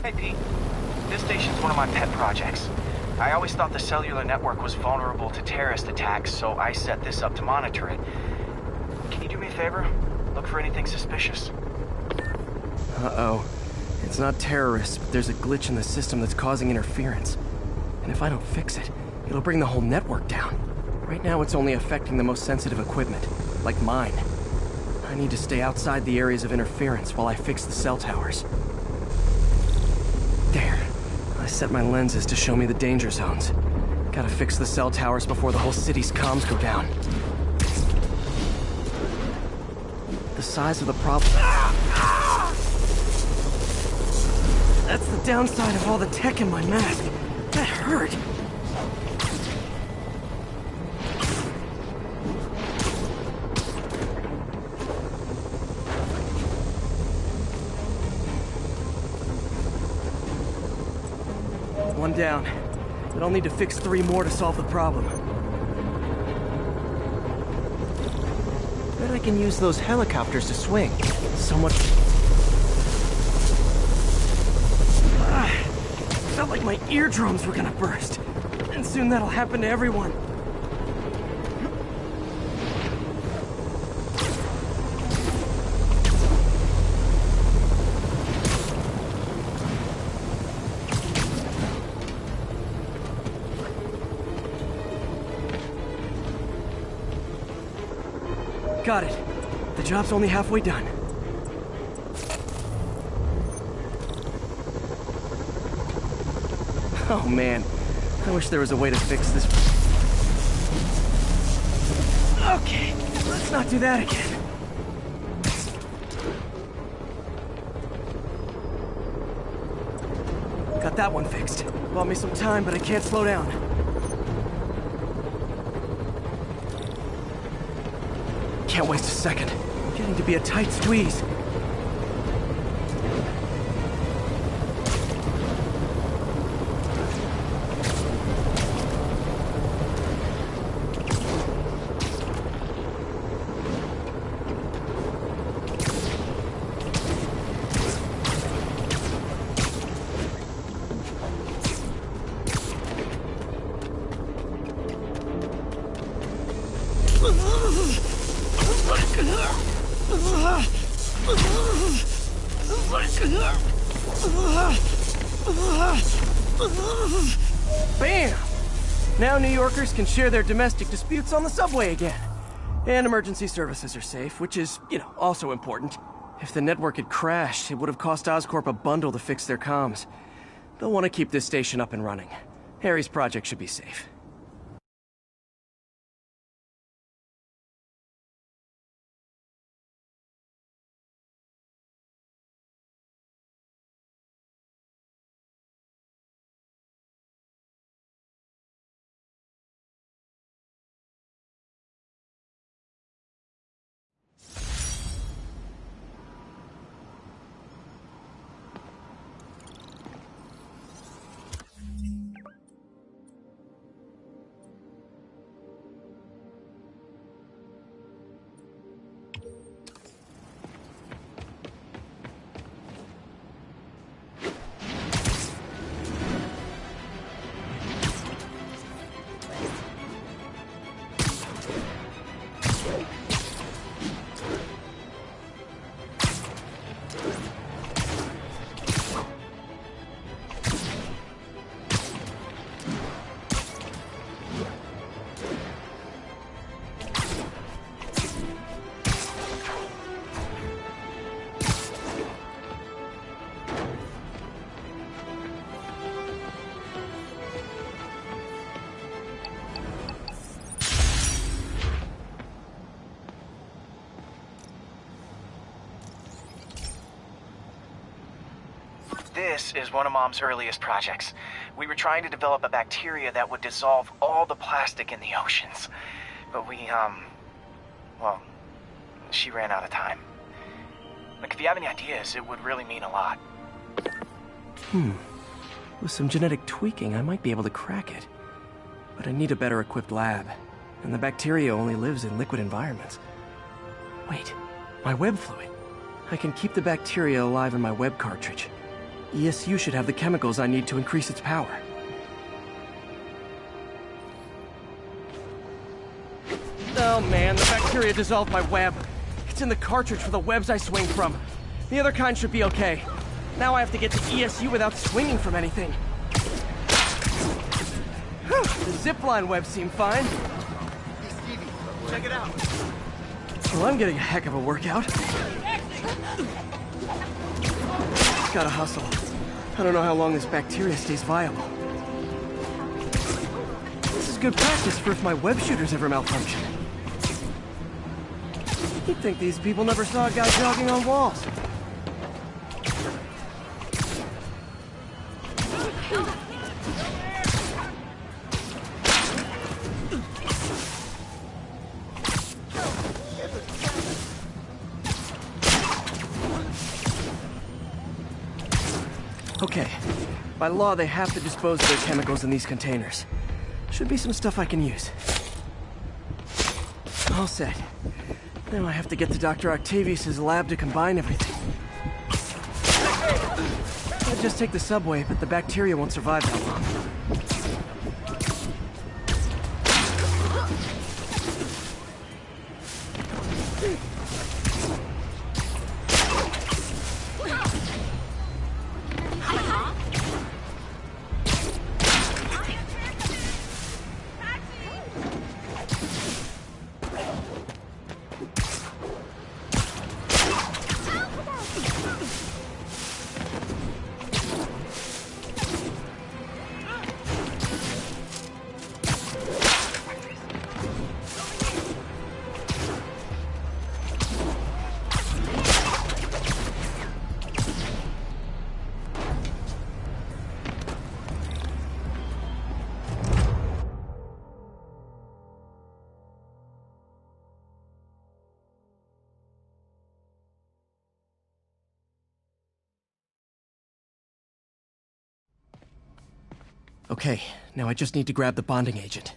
Hey, Pete. This station's one of my pet projects. I always thought the cellular network was vulnerable to terrorist attacks, so I set this up to monitor it. Can you do me a favor? Look for anything suspicious. Uh-oh. It's not terrorists, but there's a glitch in the system that's causing interference. And if I don't fix it, it'll bring the whole network down. Right now, it's only affecting the most sensitive equipment, like mine. I need to stay outside the areas of interference while I fix the cell towers. There. reset my lenses to show me the danger zones. Gotta fix the cell towers before the whole city's comms go down. The size of the problem... That's the downside of all the tech in my mask. That hurt. One down. But I'll need to fix 3 more to solve the problem. Bet I can use those helicopters to swing. So much... Felt like my eardrums were gonna burst. And soon that'll happen to everyone. Got it. The job's only halfway done. Oh man, I wish there was a way to fix this. Okay, let's not do that again. Got that one fixed. Bought me some time, but I can't slow down. Can't waste a second. Getting to be a tight squeeze. Bam! Now New Yorkers can share their domestic disputes on the subway again. And emergency services are safe, which is, also important. If the network had crashed, it would have cost Oscorp a bundle to fix their comms. They'll want to keep this station up and running. Harry's project should be safe. This is one of Mom's earliest projects. We were trying to develop a bacteria that would dissolve all the plastic in the oceans. But well, she ran out of time. Like, if you have any ideas, it would really mean a lot. With some genetic tweaking, I might be able to crack it. But I need a better equipped lab. And the bacteria only lives in liquid environments. Wait, my web fluid. I can keep the bacteria alive in my web cartridge. ESU should have the chemicals I need to increase its power. Oh man, the bacteria dissolved my web. It's in the cartridge for the webs I swing from. The other kind should be okay. Now I have to get to ESU without swinging from anything. The zipline webs seem fine. Hey, Stevie, check it out. Well, I'm getting a heck of a workout. Gotta hustle. I don't know how long this bacteria stays viable. This is good practice for if my web shooters ever malfunction. You'd think these people never saw a guy jogging on walls. Okay. By law, they have to dispose of their chemicals in these containers. Should be some stuff I can use. All set. Now I have to get to Dr. Octavius' lab to combine everything. I'd just take the subway, but the bacteria won't survive that long. Okay, now I just need to grab the bonding agent.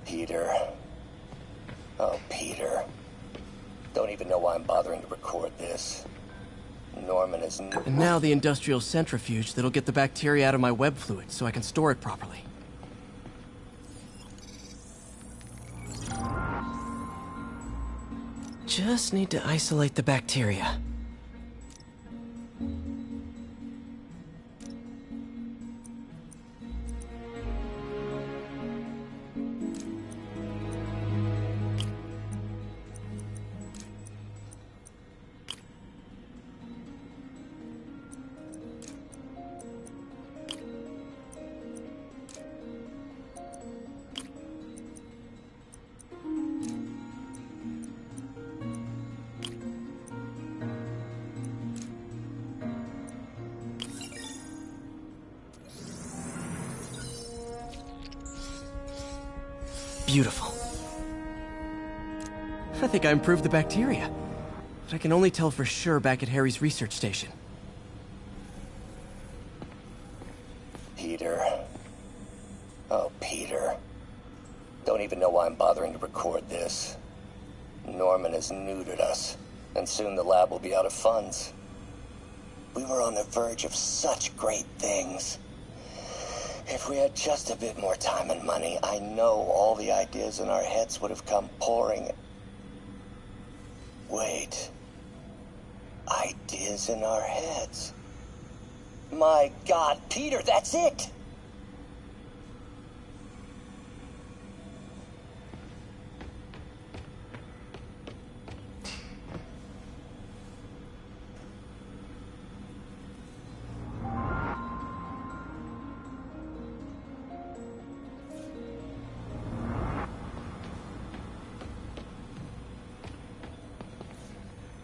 Peter. Oh, Peter. Don't even know why I'm bothering to record this. Norman is... And now the industrial centrifuge that'll get the bacteria out of my web fluid so I can store it properly. Just need to isolate the bacteria. Beautiful. I think I improved the bacteria. But I can only tell for sure back at Harry's research station. Peter. Oh, Peter. Don't even know why I'm bothering to record this. Norman has neutered us, and soon the lab will be out of funds. We were on the verge of such great things. If we had just a bit more time and money, I know all the ideas in our heads would have come pouring. Wait. Ideas in our heads. My God, Peter, that's it!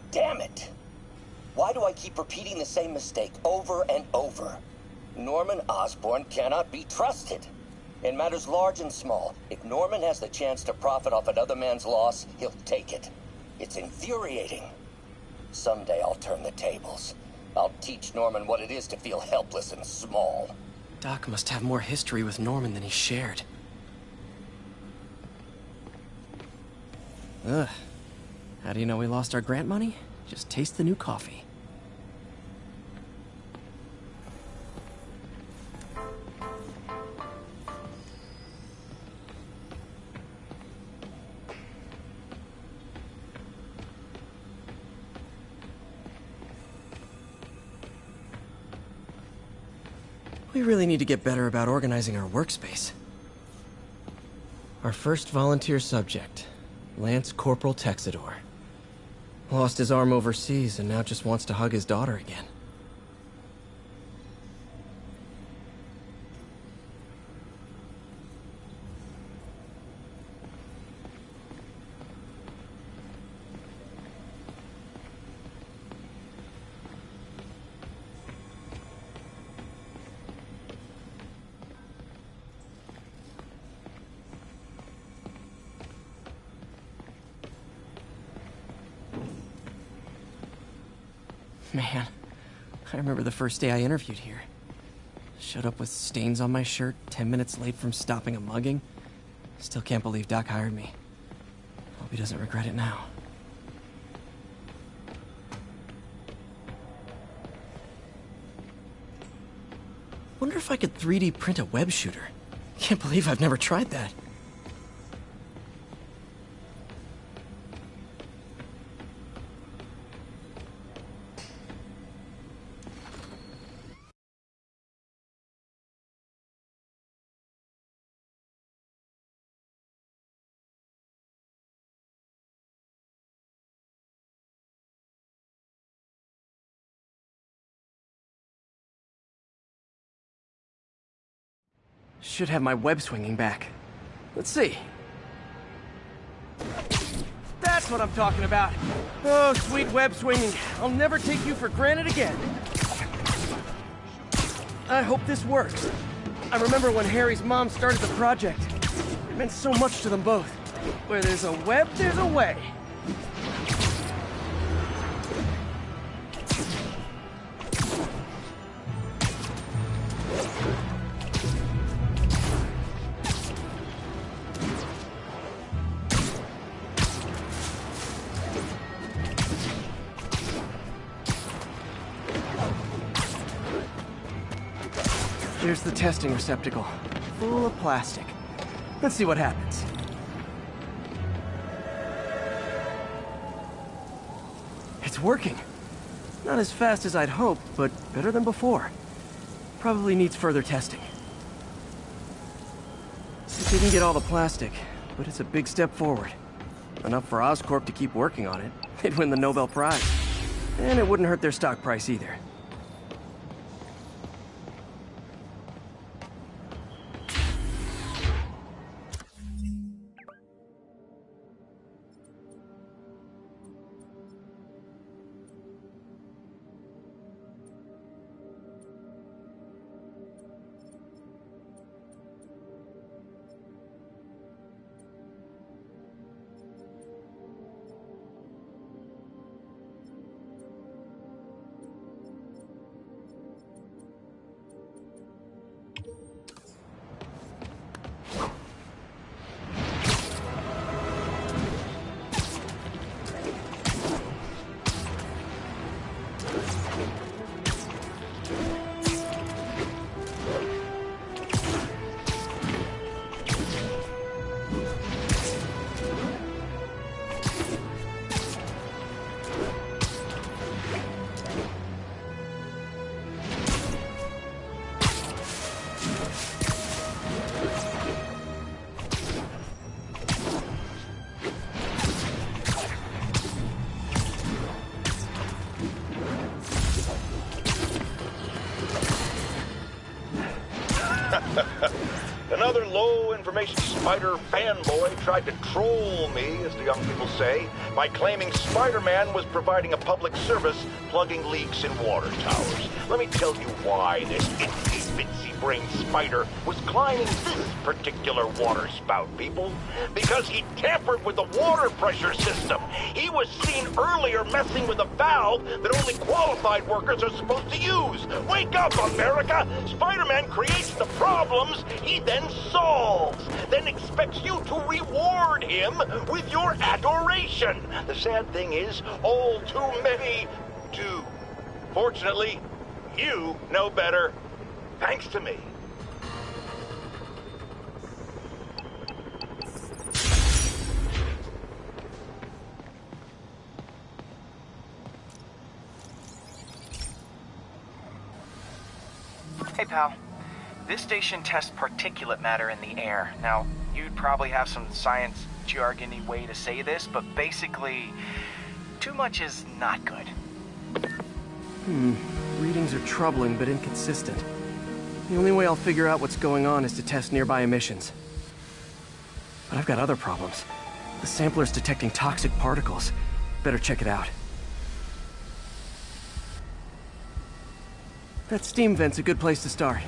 Damn it! Why do I keep repeating the same mistake over and over? Norman Osborn cannot be trusted. In matters large and small, if Norman has the chance to profit off another man's loss, he'll take it. It's infuriating. Someday I'll turn the tables. I'll teach Norman what it is to feel helpless and small. Doc must have more history with Norman than he shared. Ugh. How do you know we lost our grant money? Just taste the new coffee. We really need to get better about organizing our workspace. Our first volunteer subject, Lance Corporal Texidor. Lost his arm overseas and now just wants to hug his daughter again. Man, I remember the first day I interviewed here. Showed up with stains on my shirt, 10 minutes late from stopping a mugging. Still can't believe Doc hired me. Hope he doesn't regret it now. Wonder if I could 3D print a web shooter. Can't believe I've never tried that. Should have my web swinging back. Let's see. That's what I'm talking about. Oh, sweet web swinging. I'll never take you for granted again. I hope this works. I remember when Harry's mom started the project. It meant so much to them both. Where there's a web, there's a way. Here's the testing receptacle, full of plastic. Let's see what happens. It's working. Not as fast as I'd hoped, but better than before. Probably needs further testing. They didn't get all the plastic, but it's a big step forward. Enough for Oscorp to keep working on it. They'd win the Nobel Prize. And it wouldn't hurt their stock price either. Another low-information Spider fanboy tried to troll me, as the young people say, by claiming Spider-Man was providing a public service plugging leaks in water towers. Let me tell you why this itsy-bitsy-brain spider was climbing this particular water spout, people. Because he tampered with the water pressure system. He was seen earlier messing with a valve that only qualified workers are supposed to use. Wake up, America! Spider-Man creates the problems he then solves, then expects you to reward him with your adoration. The sad thing is, all too many do. Fortunately, you know better, thanks to me. Hey, pal. This station tests particulate matter in the air. Now, you'd probably have some science jargony way to say this, but basically, too much is not good. Readings are troubling but inconsistent. The only way I'll figure out what's going on is to test nearby emissions. But I've got other problems. The sampler's detecting toxic particles. Better check it out. That steam vent's a good place to start.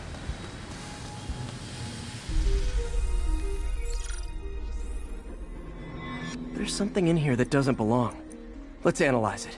There's something in here that doesn't belong. Let's analyze it.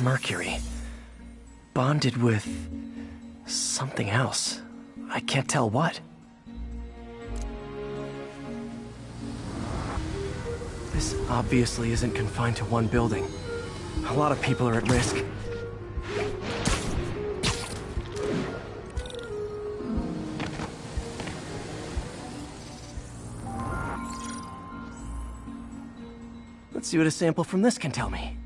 Mercury. Bonded with something else. I can't tell what. This obviously isn't confined to one building. A lot of people are at risk. Let's see what a sample from this can tell me.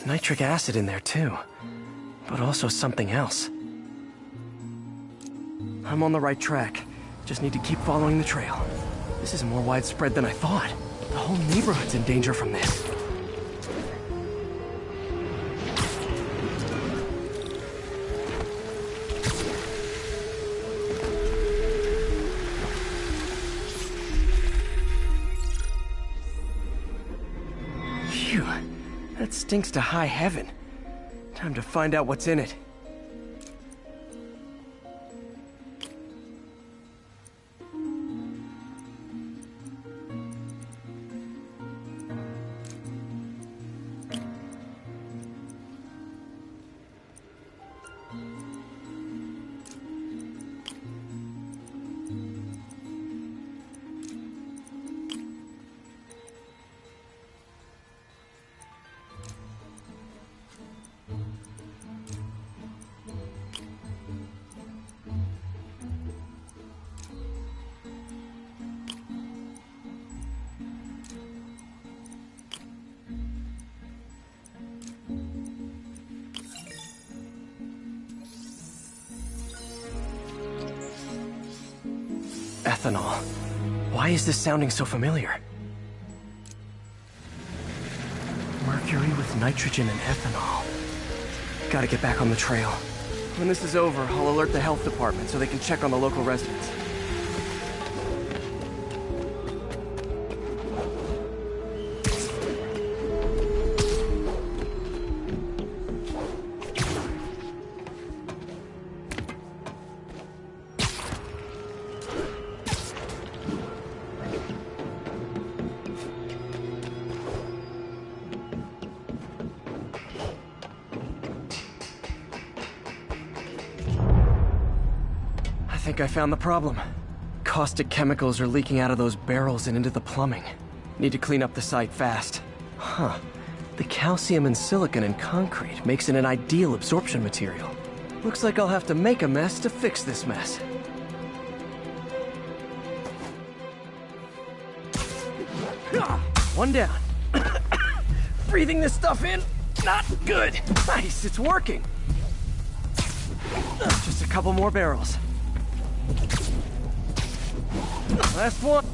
Nitric acid in there too, but also something else. I'm on the right track. Just need to keep following the trail. This is more widespread than I thought. The whole neighborhood's in danger from this. Phew, that stinks to high heaven. Time to find out what's in it. ethanol. Why is this sounding so familiar? Mercury with nitrogen and ethanol. Gotta get back on the trail. When this is over, I'll alert the health department so they can check on the local residents. I think I found the problem. Caustic chemicals are leaking out of those barrels and into the plumbing. Need to clean up the site fast. Huh. The calcium and silicon in concrete makes it an ideal absorption material. Looks like I'll have to make a mess to fix this mess. One down. Breathing this stuff in, not good. Nice, it's working. Just a couple more barrels. Last one.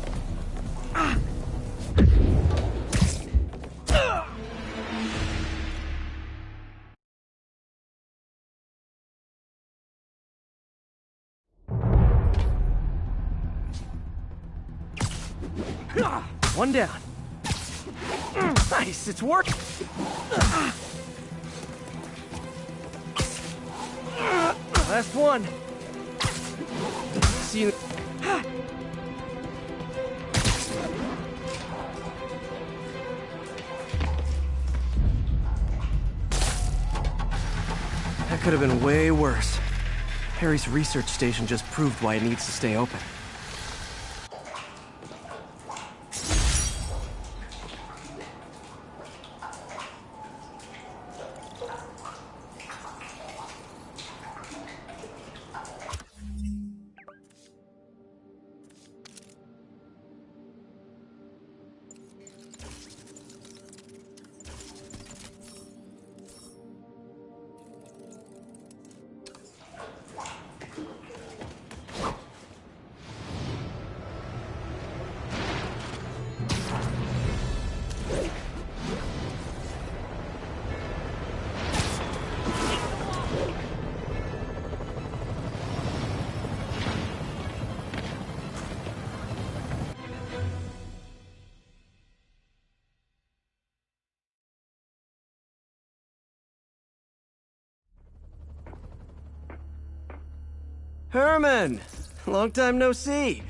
One down. Nice, it's working. Last one. See you. That could have been way worse. Harry's research station just proved why it needs to stay open. Herman! Long time no see.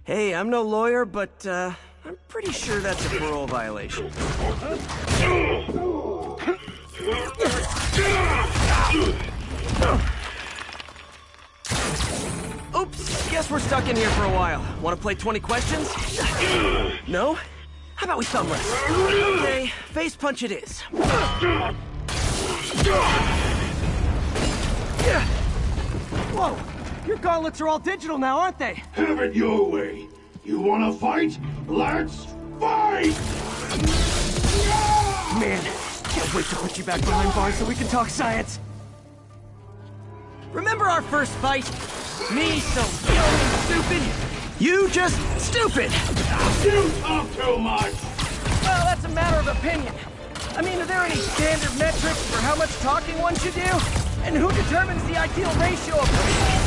Hey, I'm no lawyer, but, I'm pretty sure that's a parole violation. Oops, guess we're stuck in here for a while. Want to play 20 questions? No? How about we thumb wrestle? Okay, face punch it is. Whoa! Your gauntlets are all digital now, aren't they? Have it your way. You wanna fight? Let's fight! Man, can't wait to put you back behind bars so we can talk science. Remember our first fight? Me so young and stupid. You just stupid. You talk too much. Well, that's a matter of opinion. I mean, are there any standard metrics for how much talking one should do? And who determines the ideal ratio of...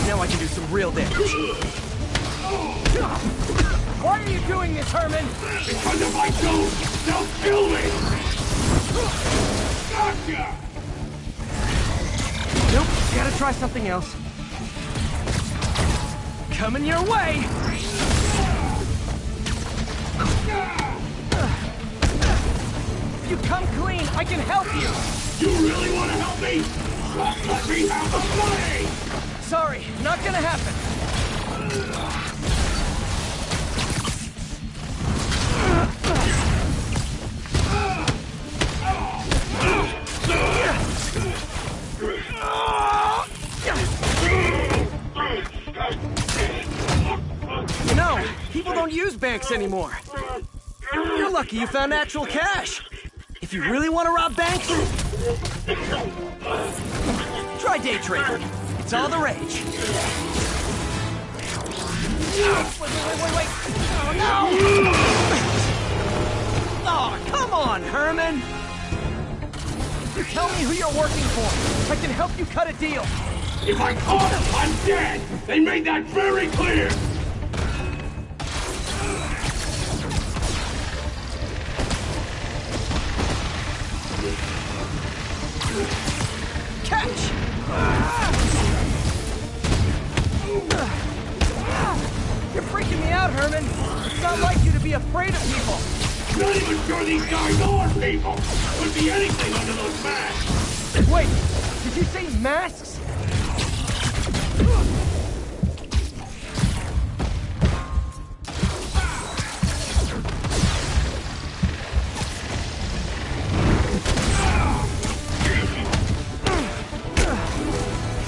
Now I can do some real damage. Why are you doing this, Herman? Because if I don't, they'll kill me! Gotcha! Nope, gotta try something else. Coming your way! If you come clean, I can help you! You really want to help me? Let me have the money! Sorry, not gonna happen. You know, people don't use banks anymore. You're lucky you found actual cash. If you really want to rob banks, try day trading. It's all the rage. Wait. Oh, no! Oh, come on, Herman! You tell me who you're working for. I can help you cut a deal. If I caught him, I'm dead! They made that very clear! Catch! You're freaking me out, Herman. It's not like you to be afraid of people. Not even sure these guys are people! Could be anything under those masks! Wait, did you say masks?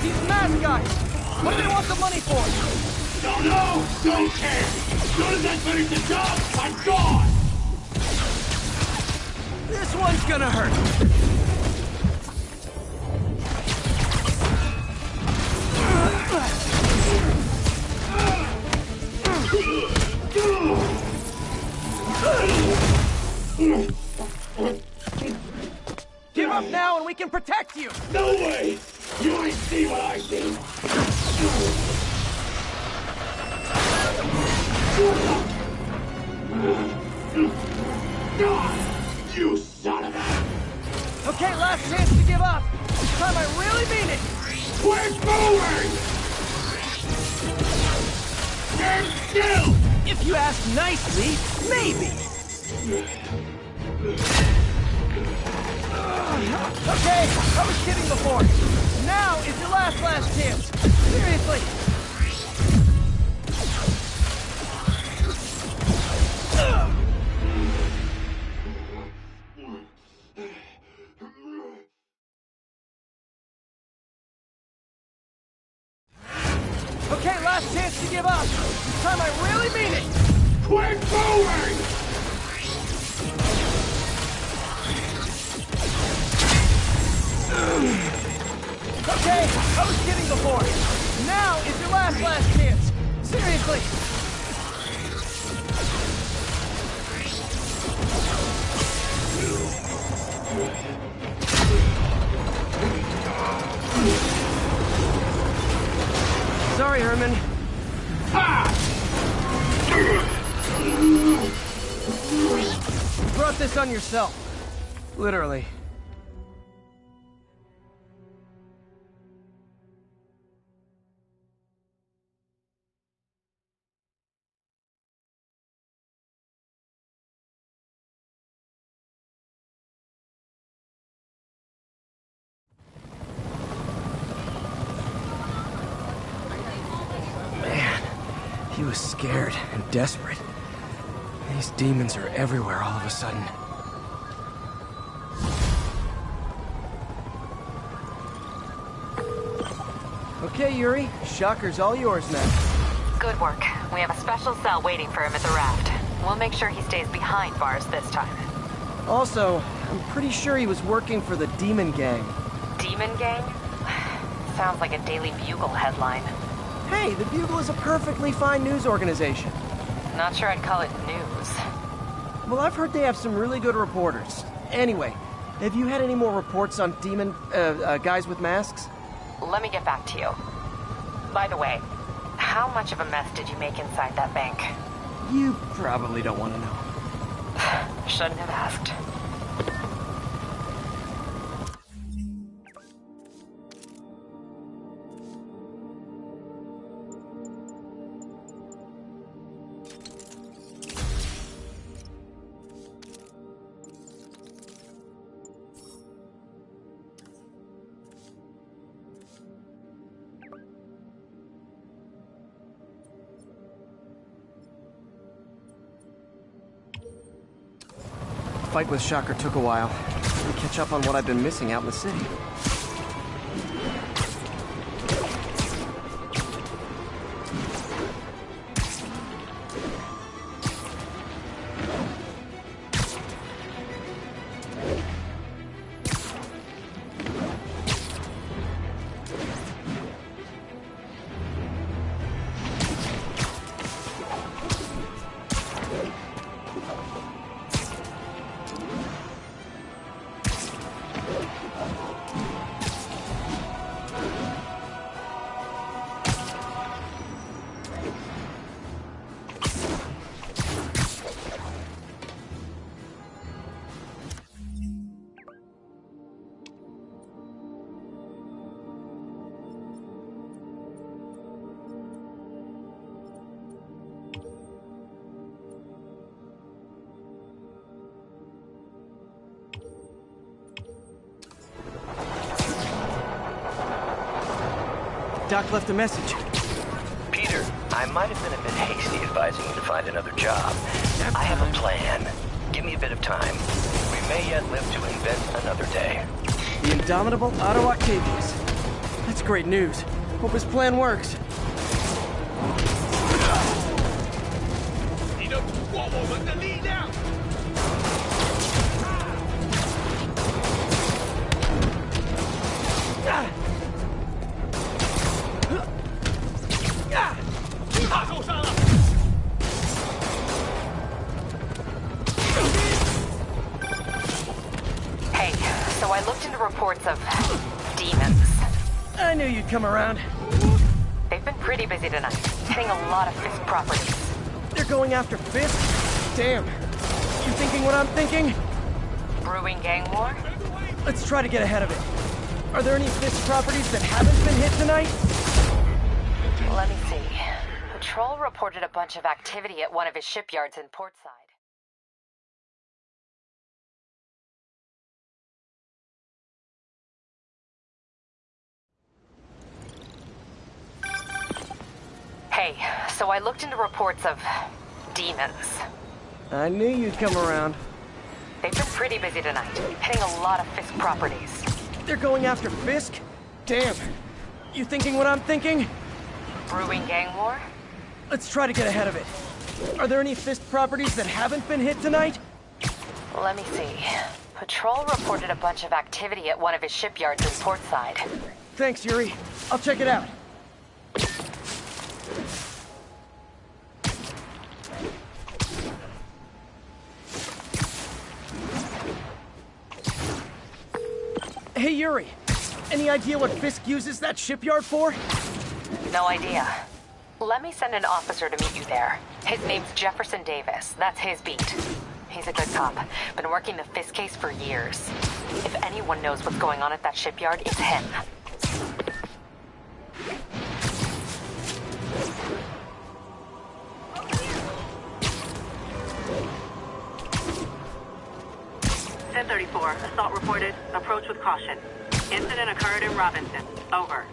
These mask guys! What do they want the money for? Don't know! Don't care! As soon as I finish the job, I'm gone! This one's gonna hurt. Give up now and we can protect you! No way! You ain't see what I see! You son of a... Okay, last chance to give up. This time I really mean it. Quit moving! Stand still! If you ask nicely, maybe. Okay, I was kidding before. Now is your last chance. Seriously. Okay, last chance to give up. This time I really mean it. Quit moving! Okay, I was kidding before. Now is your last chance. Seriously. Sorry, Herman. You brought this on yourself. Literally. He was scared and desperate. These demons are everywhere all of a sudden. Okay, Yuri. Shocker's all yours now. Good work. We have a special cell waiting for him at the raft. We'll make sure he stays behind bars this time. Also, I'm pretty sure he was working for the Demon Gang. Demon Gang? Sounds like a Daily Bugle headline. Hey, the Bugle is a perfectly fine news organization. Not sure I'd call it news. Well, I've heard they have some really good reporters. Anyway, have you had any more reports on demon, guys with masks? Let me get back to you. By the way, how much of a mess did you make inside that bank? You probably don't want to know. Shouldn't have asked. The fight with Shocker took a while. Let me catch up on what I've been missing out in the city. Doc left a message. Peter, I might have been a bit hasty advising you to find another job. I have a plan. Give me a bit of time. We may yet live to invent another day. The indomitable Otto Octavius. That's great news. Hope his plan works. Hey, so I looked into reports of demons. I knew you'd come around. They've been pretty busy tonight, hitting a lot of Fisk properties. They're going after Fisk? Damn. You thinking what I'm thinking? Brewing gang war? Let's try to get ahead of it. Are there any Fisk properties that haven't been hit tonight? Let me see. Patrol reported a bunch of activity at one of his shipyards in Portside. Hey, so I looked into reports of demons. I knew you'd come around. They've been pretty busy tonight, hitting a lot of Fisk properties. They're going after Fisk? Damn. You thinking what I'm thinking? Brewing gang war? Let's try to get ahead of it. Are there any Fisk properties that haven't been hit tonight? Let me see. Patrol reported a bunch of activity at one of his shipyards in Portside. Thanks, Yuri. I'll check it out. Hey, Yuri. Any idea what Fisk uses that shipyard for? No idea. Let me send an officer to meet you there. His name's Jefferson Davis. That's his beat. He's a good cop. Been working the Fisk case for years. If anyone knows what's going on at that shipyard, it's him. Assault reported. Approach with caution. Incident occurred in Robinson. Over.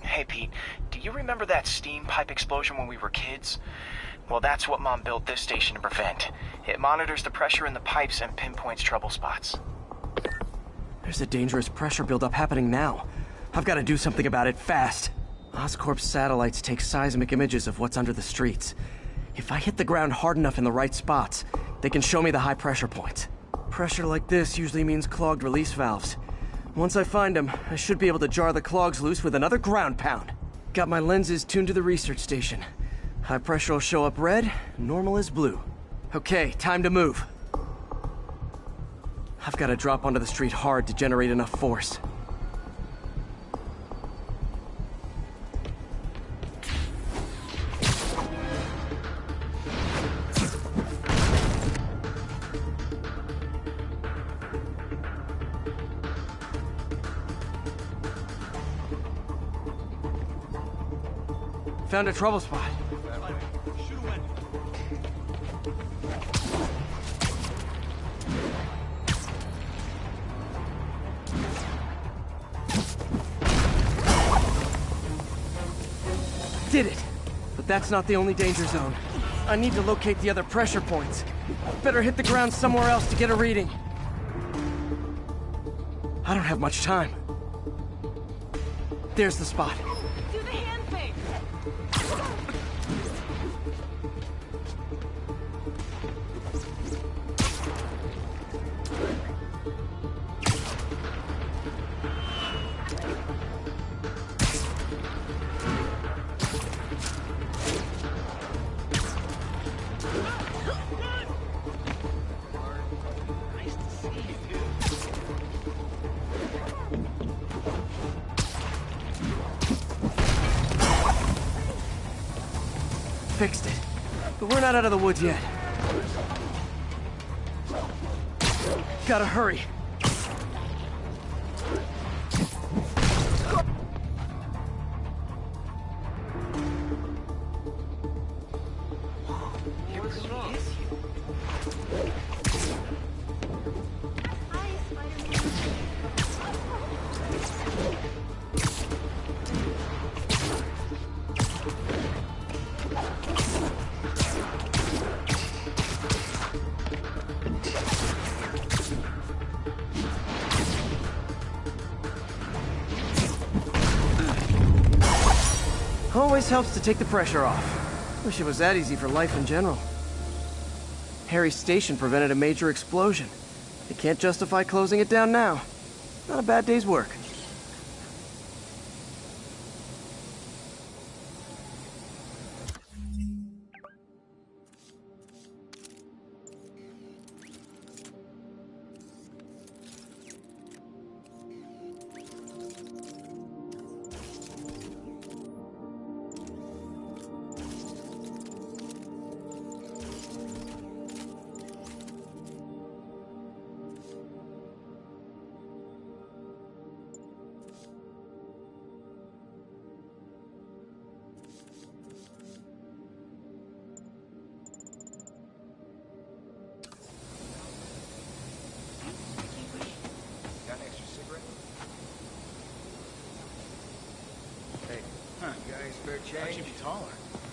Hey, Pete, do you remember that steam pipe explosion when we were kids? Well, that's what Mom built this station to prevent. It monitors the pressure in the pipes and pinpoints trouble spots. There's a dangerous pressure buildup happening now. I've got to do something about it fast. Oscorp's satellites take seismic images of what's under the streets. If I hit the ground hard enough in the right spots, they can show me the high pressure points. Pressure like this usually means clogged release valves. Once I find them, I should be able to jar the clogs loose with another ground pound. Got my lenses tuned to the research station. High pressure will show up red, normal is blue. Okay, time to move. I've got to drop onto the street hard to generate enough force. Found a trouble spot. Did it! But that's not the only danger zone. I need to locate the other pressure points. Better hit the ground somewhere else to get a reading. I don't have much time. There's the spot. Do the hand thing! Fixed it. but we're not out of the woods yet. Gotta hurry. Always helps to take the pressure off. Wish it was that easy for life in general. Harry's station prevented a major explosion. They can't justify closing it down now. Not a bad day's work. Got an extra cigarette? Hey, you got any spare change? How'd you be taller?